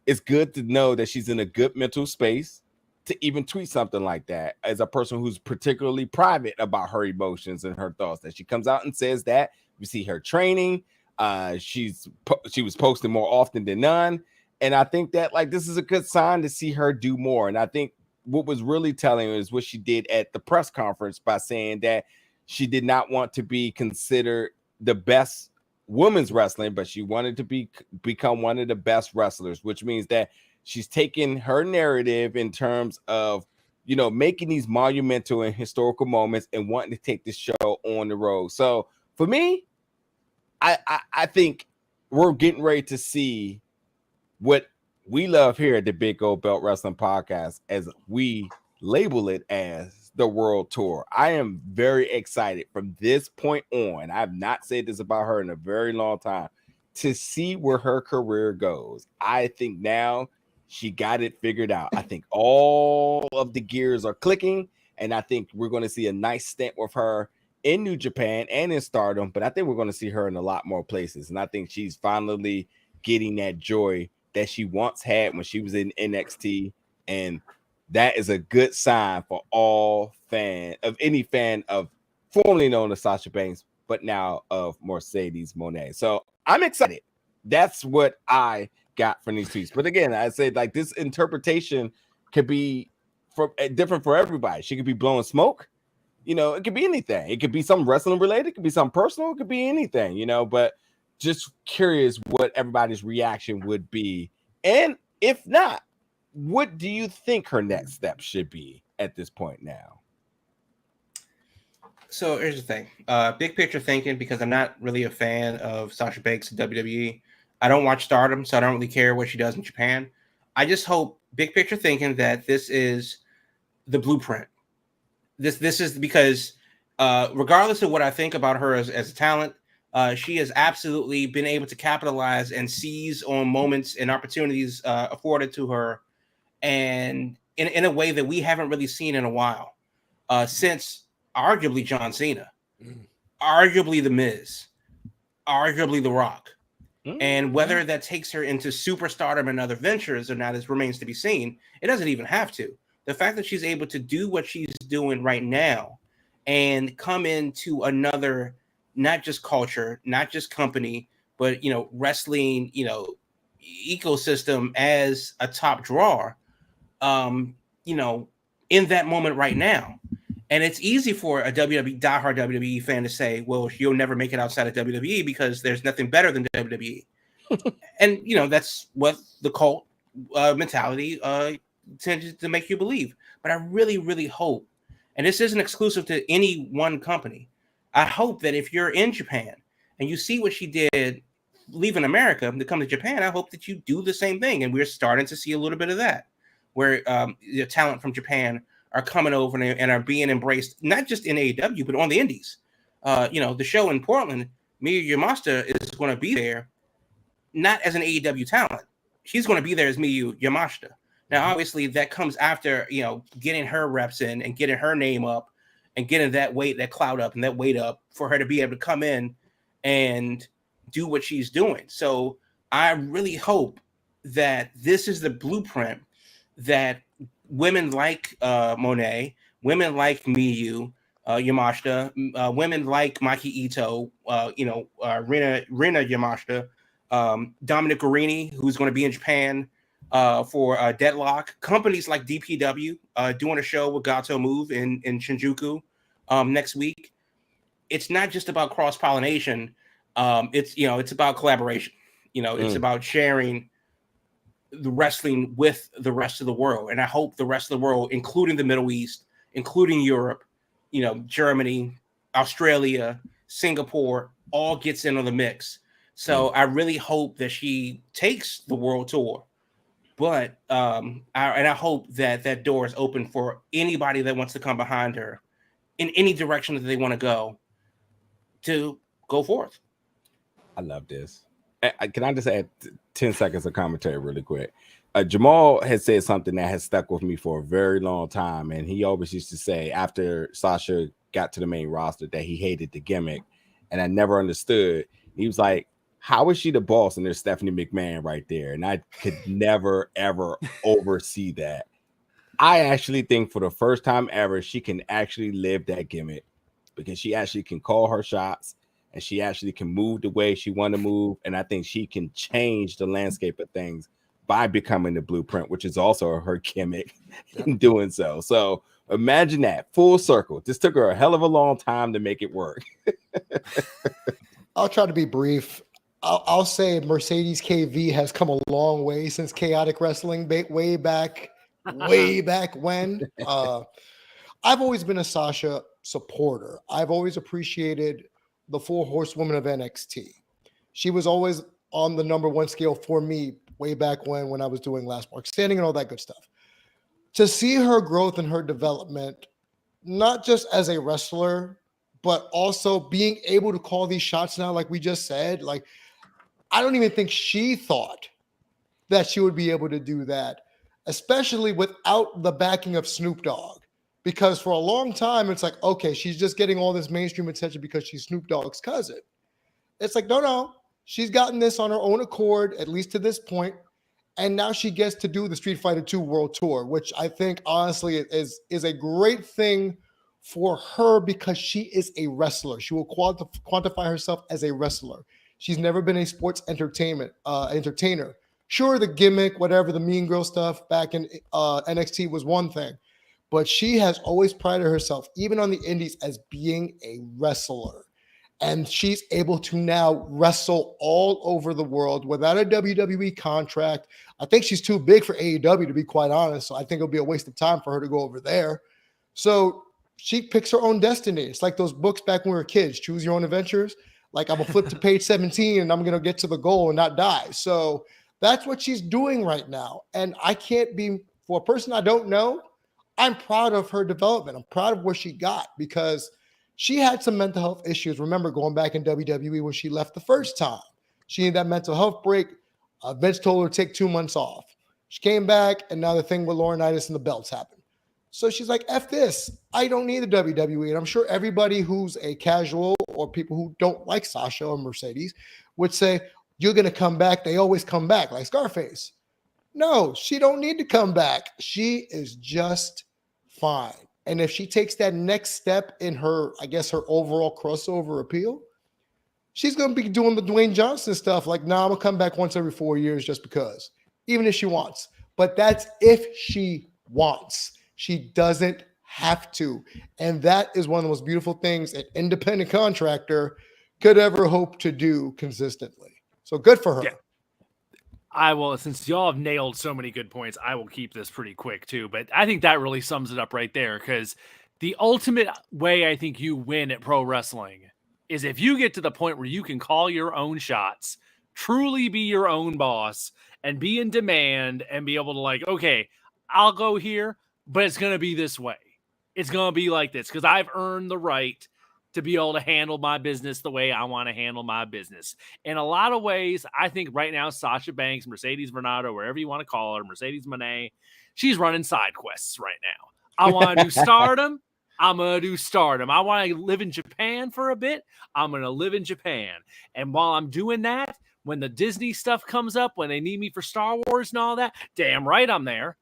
it's good to know that she's in a good mental space to even tweet something like that as a person who's particularly private about her emotions and her thoughts, that she comes out and says that. We see her training. She was posting more often than none. And I think that like this is a good sign to see her do more. And I think what was really telling is what she did at the press conference by saying that she did not want to be considered the best women's wrestling, but she wanted to become one of the best wrestlers, which means that she's taking her narrative in terms of, you know, making these monumental and historical moments and wanting to take this show on the road. So for me, I think we're getting ready to see what we love here at the Big Gold Belt Wrestling Podcast, as we label it as the World Tour. I am very excited from this point on. I have not said this about her in a very long time, to see where her career goes. I think now she got it figured out. I think all of the gears are clicking, and I think we're going to see a nice stint with her in New Japan and in Stardom, but I think we're going to see her in a lot more places. And I think she's finally getting that joy that she once had when she was in NXT, and that is a good sign for all any fan of formerly known as Sasha Banks, but now of Mercedes Mone. So I'm excited. That's what I got from these tweets. But again, I say, like, this interpretation could be different for everybody. She could be blowing smoke. You know, it could be anything. It could be something wrestling related. It could be something personal. It could be anything, you know, but just curious what everybody's reaction would be. And if not, what do you think her next step should be at this point now? So here's the thing. Big picture thinking, because I'm not really a fan of Sasha Banks in WWE. I don't watch Stardom, so I don't really care what she does in Japan. I just hope, big picture thinking, that this is the blueprint. This is because regardless of what I think about her as a talent, she has absolutely been able to capitalize and seize on moments and opportunities afforded to her, and in a way that we haven't really seen in a while, since arguably John Cena, arguably The Miz, arguably The Rock. And whether that takes her into superstardom and other ventures or not remains to be seen. It doesn't even have to. The fact that she's able to do what she's doing right now and come into another, not just culture, not just company, but, you know, wrestling, you know, ecosystem as a top drawer, you know, in that moment right now. And it's easy for a diehard WWE fan to say, well, you'll never make it outside of WWE because there's nothing better than WWE. And, you know, that's what the cult mentality tends to make you believe. But I really, really hope, and this isn't exclusive to any one company, I hope that if you're in Japan and you see what she did leaving America to come to Japan, I hope that you do the same thing. And we're starting to see a little bit of that, where the talent from Japan are coming over and are being embraced, not just in AEW, but on the indies. You know, the show in Portland, Miyu Yamashita is going to be there, not as an AEW talent. She's going to be there as Miyu Yamashita. Now, obviously, that comes after, you know, getting her reps in and getting her name up and getting that clout up and that weight up for her to be able to come in and do what she's doing. So I really hope that this is the blueprint that women like Mone, women like Miyu Yamashita, women like Maki Ito, Rina Yamashita, Dominic Guarini, who's going to be in Japan for Deadlock, companies like DPW doing a show with Gato Move in Shinjuku next week. It's not just about cross-pollination. It's about collaboration. It's about sharing the wrestling with the rest of the world. And I hope the rest of the world, including the Middle East, including Europe, Germany, Australia, Singapore, all gets in on the mix. So I really hope that she takes the world tour. But I hope that door is open for anybody that wants to come behind her in any direction that they want to go forth. I love this. Can I just add 10 seconds of commentary really quick? Jamal has said something that has stuck with me for a very long time. And he always used to say after Sasha got to the main roster that he hated the gimmick. And I never understood. He was like, how is she the boss? And there's Stephanie McMahon right there. And I could never, ever oversee that. I actually think for the first time ever, she can actually live that gimmick because she actually can call her shots and she actually can move the way she want to move. And I think she can change the landscape of things by becoming the blueprint, which is also her gimmick in doing so. So imagine that full circle. This took her a hell of a long time to make it work. I'll try to be brief. I'll say Mercedes KV has come a long way since chaotic wrestling way back when. I've always been a Sasha supporter. I've always appreciated the 4 horsewomen of NXT. She was always on the number 1 scale for me way back when I was doing Last Mark Standing and all that good stuff. To see her growth and her development, not just as a wrestler, but also being able to call these shots now, like we just said, like I don't even think she thought that she would be able to do that, especially without the backing of Snoop Dogg. Because for a long time, it's like, okay, she's just getting all this mainstream attention because she's Snoop Dogg's cousin. It's like, no, she's gotten this on her own accord, at least to this point. And now she gets to do the Street Fighter II World Tour, which I think honestly is a great thing for her because she is a wrestler. She will quantify herself as a wrestler. She's never been a sports entertainer. Sure, the gimmick, whatever, the Mean Girl stuff back in NXT was one thing, but she has always prided herself, even on the indies, as being a wrestler. And she's able to now wrestle all over the world without a WWE contract. I think she's too big for AEW, to be quite honest. So I think it'll be a waste of time for her to go over there. So she picks her own destiny. It's like those books back when we were kids, Choose Your Own Adventures. Like I'm going to flip to page 17 and I'm going to get to the goal and not die. So that's what she's doing right now. And I can't be, for a person I don't know, I'm proud of her development. I'm proud of where she got because she had some mental health issues. Remember going back in WWE when she left the first time. She needed that mental health break. Vince told her to take 2 months off. She came back, and now the thing with Laurinaitis and the belts happened. So she's like, F this. I don't need the WWE. And I'm sure everybody who's a casual or people who don't like Sasha or Mercedes would say, you're going to come back. They always come back, like Scarface. No, she don't need to come back. She is just fine. And if she takes that next step in her, I guess, her overall crossover appeal, she's going to be doing the Dwayne Johnson stuff. Like, nah, I'm going to come back once every 4 years just because, even if she wants. But that's if she wants. She doesn't have to. And that is one of the most beautiful things an independent contractor could ever hope to do consistently. So good for her. Yeah. I will, since y'all have nailed so many good points, I will keep this pretty quick too. But I think that really sums it up right there because the ultimate way I think you win at pro wrestling is if you get to the point where you can call your own shots, truly be your own boss, and be in demand and be able to like, okay, I'll go here, but it's going to be this way. It's going to be like this because I've earned the right to be able to handle my business the way I want to handle my business. In a lot of ways, I think right now, Sasha Banks, Mercedes Varnado, wherever you want to call her, Mercedes Mone, she's running side quests right now. I want to do Stardom. I'm going to do Stardom. I want to live in Japan for a bit. I'm going to live in Japan. And while I'm doing that, when the Disney stuff comes up, when they need me for Star Wars and all that, damn right I'm there.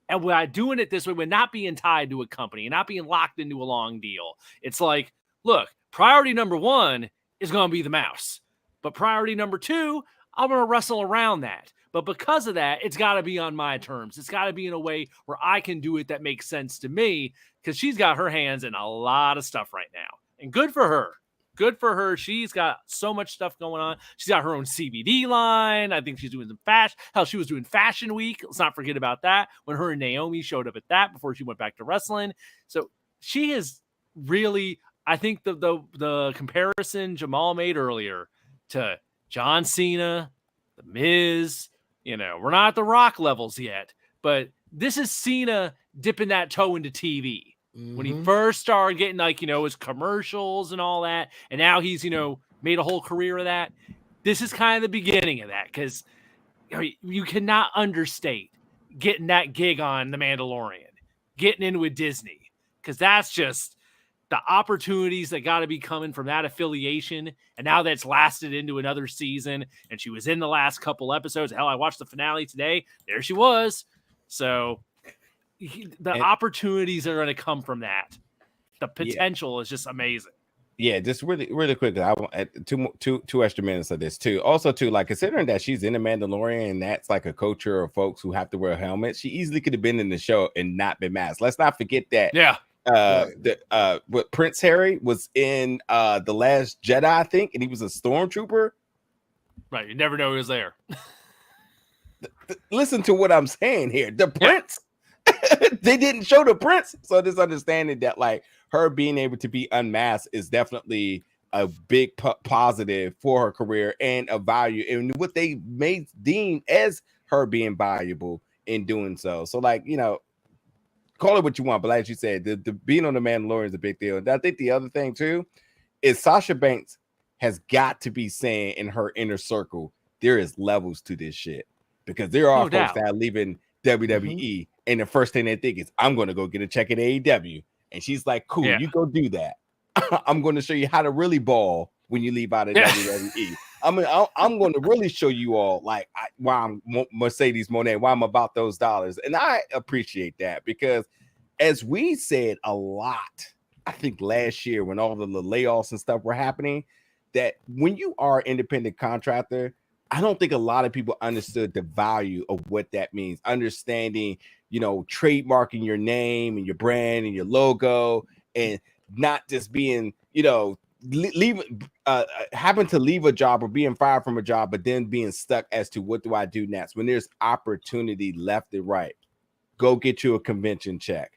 And by doing it this way, we're not being tied to a company and not being locked into a long deal. It's like, look, priority number one is going to be the mouse. But priority number two, I'm going to wrestle around that. But because of that, it's got to be on my terms. It's got to be in a way where I can do it that makes sense to me because she's got her hands in a lot of stuff right now. And good for her. Good for her. She's got so much stuff going on. She's got her own CBD line. I think she's doing some fashion. Hell, she was doing Fashion Week. Let's not forget about that when her and Naomi showed up at that before she went back to wrestling. So she is really, I think the comparison Jamal made earlier to John Cena, The Miz, we're not at the Rock levels yet, but this is Cena dipping that toe into TV. When he first started getting his commercials and all that, and now he's, made a whole career of that. This is kind of the beginning of that because you cannot understate getting that gig on The Mandalorian, getting in with Disney, because that's just the opportunities that got to be coming from that affiliation. And now that's lasted into another season, and she was in the last couple episodes. Hell, I watched the finale today. There she was. So the opportunities are going to come from that. The potential is just amazing. Yeah, just really, really quickly. I want two extra minutes of this too. Also, too, like considering that she's in the Mandalorian and that's like a culture of folks who have to wear helmets, she easily could have been in the show and not been masked. Let's not forget that. Yeah. What Prince Harry was in The Last Jedi, I think, and he was a stormtrooper. Right, you never know he was there. Listen to what I'm saying here. The prince. They didn't show the prince, so just understanding that like her being able to be unmasked is definitely a big positive for her career and a value and what they may deem as her being valuable in doing so. So, like, call it what you want, but like you said, the being on the Mandalorian is a big deal. And I think the other thing too is Sasha Banks has got to be saying in her inner circle, there is levels to this shit, because there are folks that are leaving WWE, and the first thing they think is, I'm going to go get a check at AEW. And she's like, cool, you go do that. I'm going to show you how to really ball when you leave out of WWE. I'm going to really show you all, like, why I'm Mercedes Monet, why I'm about those dollars. And I appreciate that, because as we said a lot, I think last year when all the layoffs and stuff were happening, that when you are an independent contractor, I don't think a lot of people understood the value of what that means. Understanding, trademarking your name and your brand and your logo, and not just being, happen to leave a job or being fired from a job, but then being stuck as to what do I do next? When there's opportunity left and right, go get you a convention check,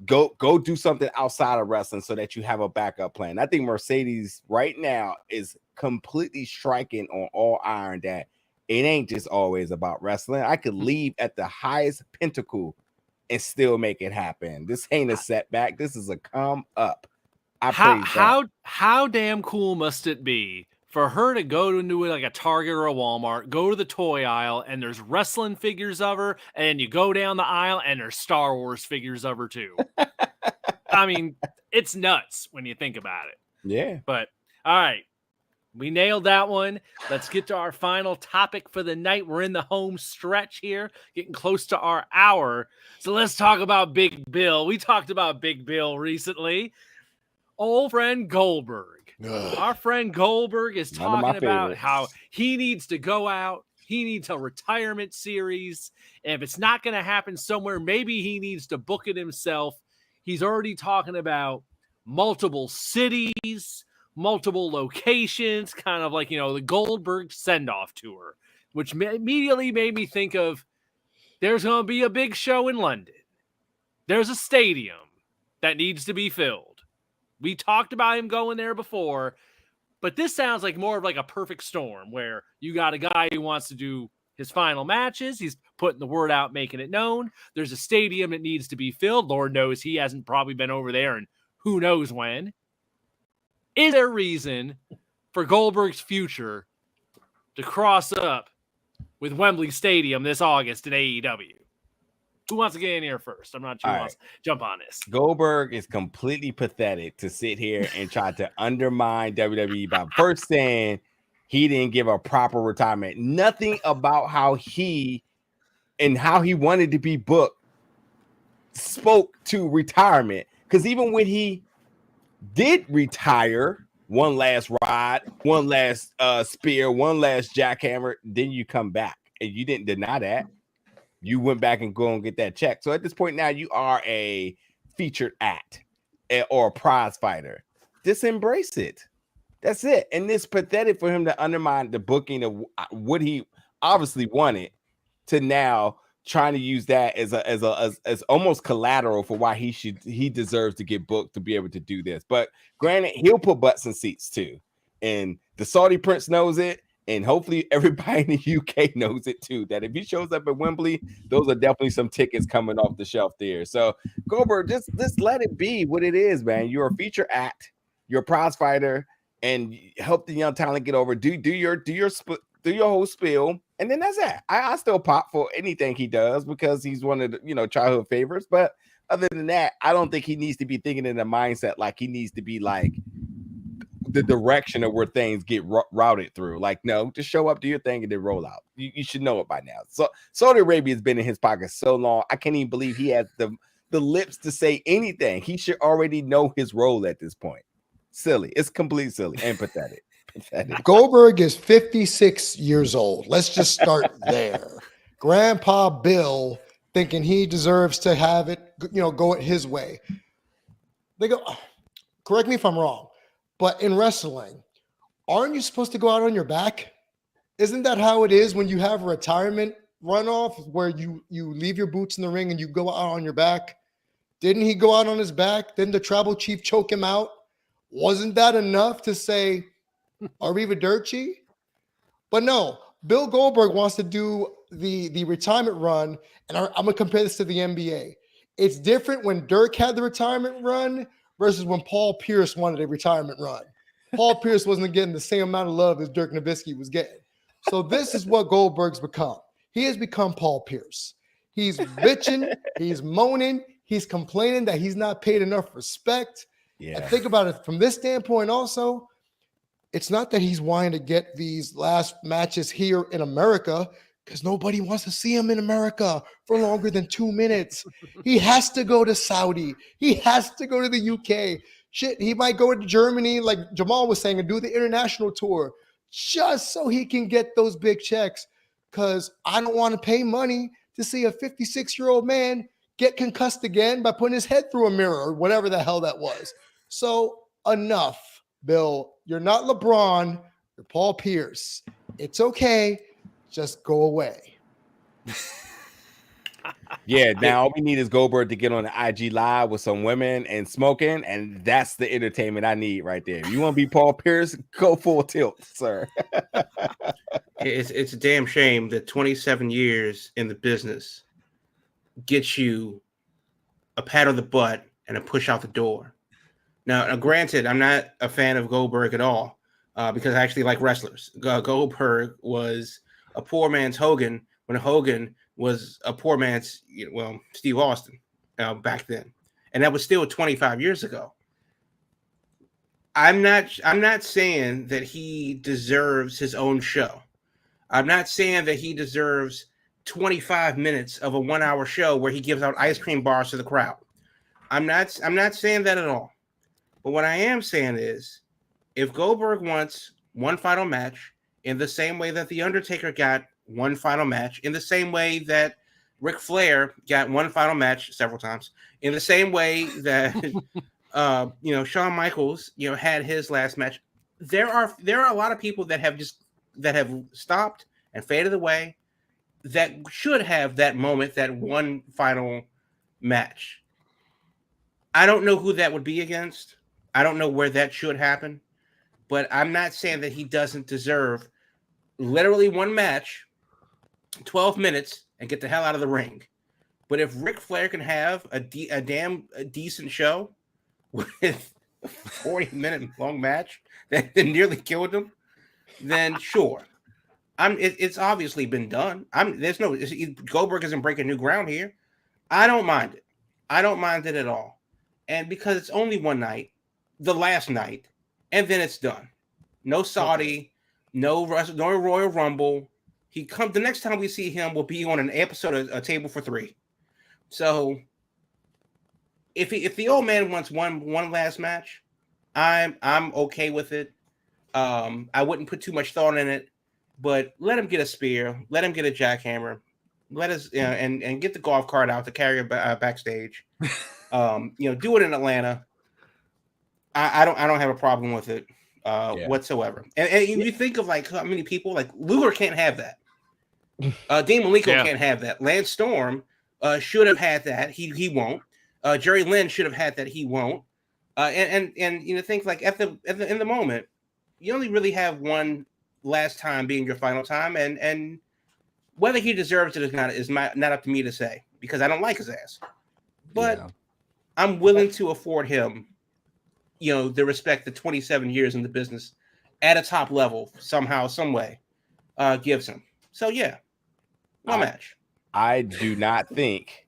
go do something outside of wrestling so that you have a backup plan. I think Mercedes right now is completely striking on all iron that it ain't just always about wrestling. I could leave at the highest pinnacle and still make it happen. This ain't a setback. This is a come up. How damn cool must it be for her to go into like a Target or a Walmart, go to the toy aisle, and there's wrestling figures of her, and you go down the aisle and there's Star Wars figures of her too. I mean, it's nuts when you think about it. Yeah. But all right, we nailed that one. Let's get to our final topic for the night. We're in the home stretch here, getting close to our hour. So let's talk about Big Bill. We talked about Big Bill recently. Old friend Goldberg. Our friend Goldberg is talking about how he needs to go out. He needs a retirement series. And if it's not going to happen somewhere, maybe he needs to book it himself. He's already talking about multiple cities, multiple locations, kind of like, the Goldberg send-off tour, which immediately made me think of there's going to be a big show in London. There's a stadium that needs to be filled. We talked about him going there before, but this sounds like more of like a perfect storm where you got a guy who wants to do his final matches. He's putting the word out, making it known. There's a stadium that needs to be filled. Lord knows he hasn't probably been over there and who knows when. Is there a reason for Goldberg's future to cross up with Wembley Stadium this August in AEW? Who wants to get in here first? I'm not sure who wants to jump on this. Goldberg is completely pathetic to sit here and try to undermine WWE by first saying he didn't give a proper retirement. Nothing about how he wanted to be booked spoke to retirement. Because even when he did retire, one last ride, one last spear, one last jackhammer, then you come back. And you didn't deny that. You went back and go and get that check. So at this point now, you are a featured act or a prize fighter. Just embrace it. That's it. And it's pathetic for him to undermine the booking of what he obviously wanted to now trying to use that as almost collateral for why he deserves to get booked to be able to do this. But granted, he'll put butts in seats too. And the Saudi Prince knows it. And hopefully everybody in the UK knows it too, that if he shows up at Wembley, those are definitely some tickets coming off the shelf there. So Goldberg, just let it be what it is, man. You're a feature act, you're a prize fighter, and help the young talent get over. Do your whole spiel, and then that's that. I still pop for anything he does because he's one of the childhood favorites. But other than that, I don't think he needs to be thinking in a mindset like he needs to be like the direction of where things get routed through. Like, no, just show up, do your thing, and then roll out. You should know it by now. So Saudi Arabia has been in his pocket so long, I can't even believe he has the lips to say anything. He should already know his role at this point. Silly. It's completely silly and pathetic. Goldberg is 56 years old. Let's just start there. Grandpa Bill thinking he deserves to have it, go it his way. They go, correct me if I'm wrong, but in wrestling, aren't you supposed to go out on your back? Isn't that how it is when you have a retirement runoff where you leave your boots in the ring and you go out on your back? Didn't he go out on his back? Didn't the tribal chief choke him out? Wasn't that enough to say arrivederci? But no, Bill Goldberg wants to do the retirement run, and I'm gonna compare this to the NBA. It's different when Dirk had the retirement run versus when Paul Pierce wanted a retirement run. Paul Pierce wasn't getting the same amount of love as Dirk Nowitzki was getting. So this is what Goldberg's become. He has become Paul Pierce. He's bitching, he's moaning, he's complaining that he's not paid enough respect. Yeah. And think about it from this standpoint also, it's not that he's wanting to get these last matches here in America because nobody wants to see him in America for longer than 2 minutes. He has to go to Saudi. He has to go to the UK. Shit, he might go to Germany, like Jamal was saying, and do the international tour just so he can get those big checks. Because I don't want to pay money to see a 56-year-old man get concussed again by putting his head through a mirror or whatever the hell that was. So enough, Bill. You're not LeBron. You're Paul Pierce. It's okay. Just go away. Yeah, now all we need is Goldberg to get on the IG Live with some women and smoking, and that's the entertainment I need right there. If you want to be Paul Pierce, go full tilt, sir. It's a damn shame that 27 years in the business gets you a pat on the butt and a push out the door. Now, granted, I'm not a fan of Goldberg at all because I actually like wrestlers. Goldberg was a poor man's Hogan when Hogan was a poor man's, Steve Austin back then. And that was still 25 years ago. I'm not saying that he deserves his own show. I'm not saying that he deserves 25 minutes of a 1 hour show where he gives out ice cream bars to the crowd. I'm not saying that at all. But what I am saying is, if Goldberg wants one final match in the same way that The Undertaker got one final match, in the same way that Ric Flair got one final match several times, in the same way that Shawn Michaels had his last match, there are a lot of people that have stopped and faded away that should have that moment, that one final match. I don't know who that would be against. I don't know where that should happen, but I'm not saying that he doesn't deserve literally one match, 12 minutes, and get the hell out of the ring. But if Ric Flair can have a decent show with a 40-minute long match that nearly killed him, then sure. It's obviously been done. Goldberg isn't breaking new ground here. I don't mind it. I don't mind it at all. And because it's only one night, the last night, and then it's done. No Saudi, no Royal Rumble. The next time we see him will be on an episode of A Table for Three. So if the old man wants one last match, I'm okay with it. I wouldn't put too much thought in it, but let him get a spear, let him get a jackhammer, let us and get the golf cart out to carry backstage. Do it in Atlanta. I don't have a problem with it whatsoever. And you think of like how many people, like Luger can't have that. Dean Malenko can't have that. Lance Storm should have had that. He won't. Jerry Lynn should have had that. He won't. And think like in the moment, you only really have one last time being your final time, and whether he deserves it or not is not up to me to say because I don't like his ass. But I'm willing to afford him, the respect that 27 years in the business at a top level somehow, some way gives him. So one match. I do not think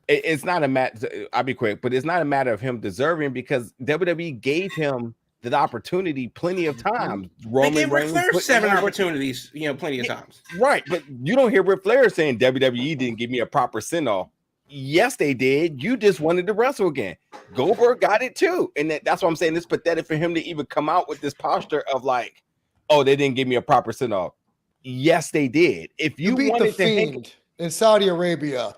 it's not a matter. I'll be quick, but it's not a matter of him deserving because WWE gave him the opportunity plenty of times. They gave Ric Flair 7 opportunities, plenty of times. Right, but you don't hear Ric Flair saying WWE didn't give me a proper send-off. Yes, they did. You just wanted to wrestle again. Goldberg got it too. And that's what I'm saying. It's pathetic for him to even come out with this posture of like, oh, they didn't give me a proper send-off. Yes, they did. If you beat wanted the Fiend in Saudi Arabia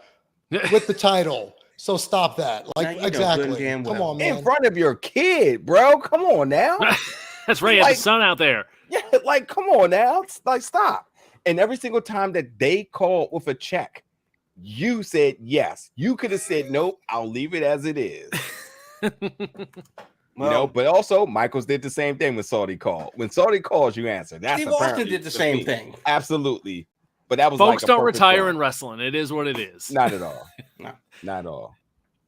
with the title, so stop that. Like exactly. Come on, man. In front of your kid, bro. Come on now. That's right. You have the sun out there. Yeah, like come on now. Like stop. And every single time that they called with a check, you said yes. You could have said nope. I'll leave it as it is. But also Michaels did the same thing when Saudi called. When Saudi calls, you answer. That's Steve Austin did the same thing. Absolutely. But that was folks like don't retire in wrestling. It is what it is. Not at all. No. Not at all.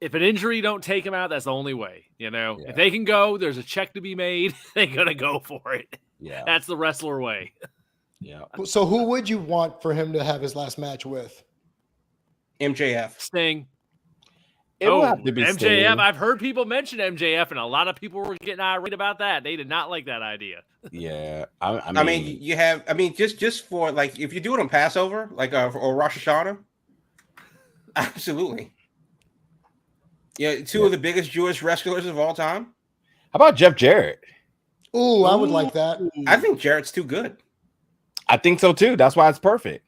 If an injury don't take him out, that's the only way. You know, Yeah. if they can go, there's a check to be made. They're gonna go for it. Yeah. That's the wrestler way. Yeah. So who would you want for him to have his last match with? MJF. Sting. It will have to be MJF. Sting. I've heard people mention MJF, and a lot of people were getting irate about that. They did not like that idea. Yeah. I mean, you have. I mean, just for like, if you do it on Passover, like or Rosh Hashanah, absolutely. Yeah, two of the biggest Jewish wrestlers of all time. How about Jeff Jarrett? Ooh, I would like that. I think Jarrett's too good. I think so too. That's why it's perfect.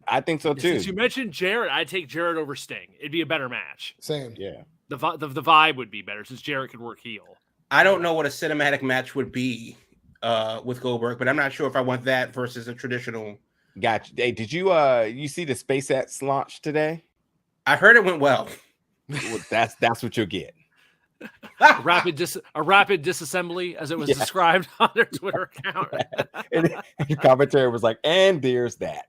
I think so too. Since you mentioned Jarrett, I'd take Jarrett over Sting. It'd be a better match. Same. Yeah. The vibe would be better since Jarrett could work heel. I don't know what a cinematic match would be with Goldberg, but I'm not sure if I want that versus a traditional. Gotcha. Hey, did you you see the SpaceX launch today? I heard it went well. Well, that's what you'll get. A rapid disassembly, as it was described on their Twitter account. And the commentary was like, and there's that.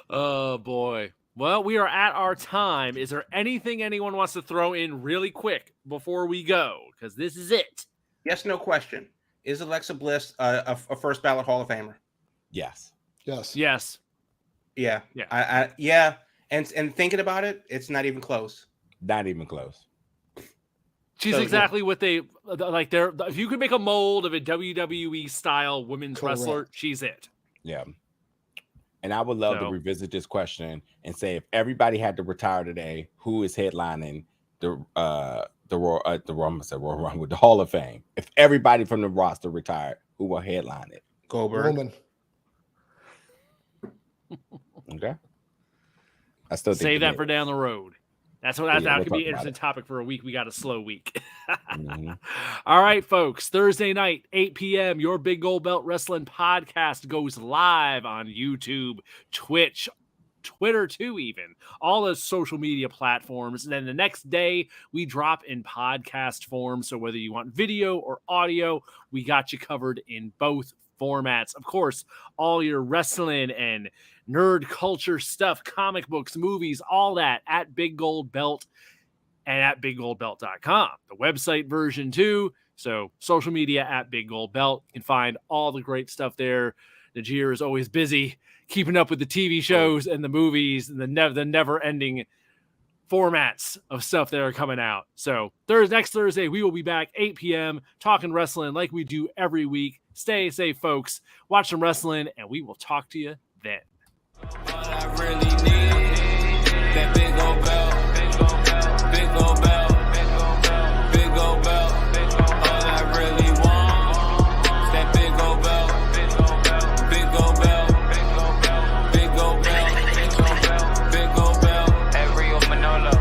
Oh boy. Well, we are at our time. Is there anything anyone wants to throw in really quick before we go? Because this is it. Yes, no question. Is Alexa Bliss a first ballot Hall of Famer? Yes. Yes. Yes. Yeah. Yeah. Yeah. And thinking about it, it's not even close. Not even close. She's So, exactly what they like. If you could make a mold of a WWE style women's Correct. wrestler, she's it. Yeah. And I would love to revisit this question and say, if everybody had to retire today, who is headlining the Royal Rumble, the Hall of Fame? If everybody from the roster retired, who will headline it? Goldberg. Roman. Okay. I still think Save that the for down the road. That's what that we'll could be talk an about interesting it. topic for a week. We got a slow week. Mhm. All right, folks. Thursday night, 8 p.m. Your Big Gold Belt Wrestling podcast goes live on YouTube, Twitch, Twitter too, even all those social media platforms. And then the next day we drop in podcast form. So whether you want video or audio, we got you covered in both formats. Of course, all your wrestling and nerd culture stuff, comic books, movies, all that at Big Gold Belt and at biggoldbelt.com. The website version too. So social media at Big Gold Belt. You can find all the great stuff there. Najir is always busy keeping up with the TV shows and the movies and the never-ending formats of stuff that are coming out. So next Thursday, we will be back 8 p.m. talking wrestling like we do every week. Stay safe, folks. Watch some wrestling, and we will talk to you then. All I really need, that big old belt.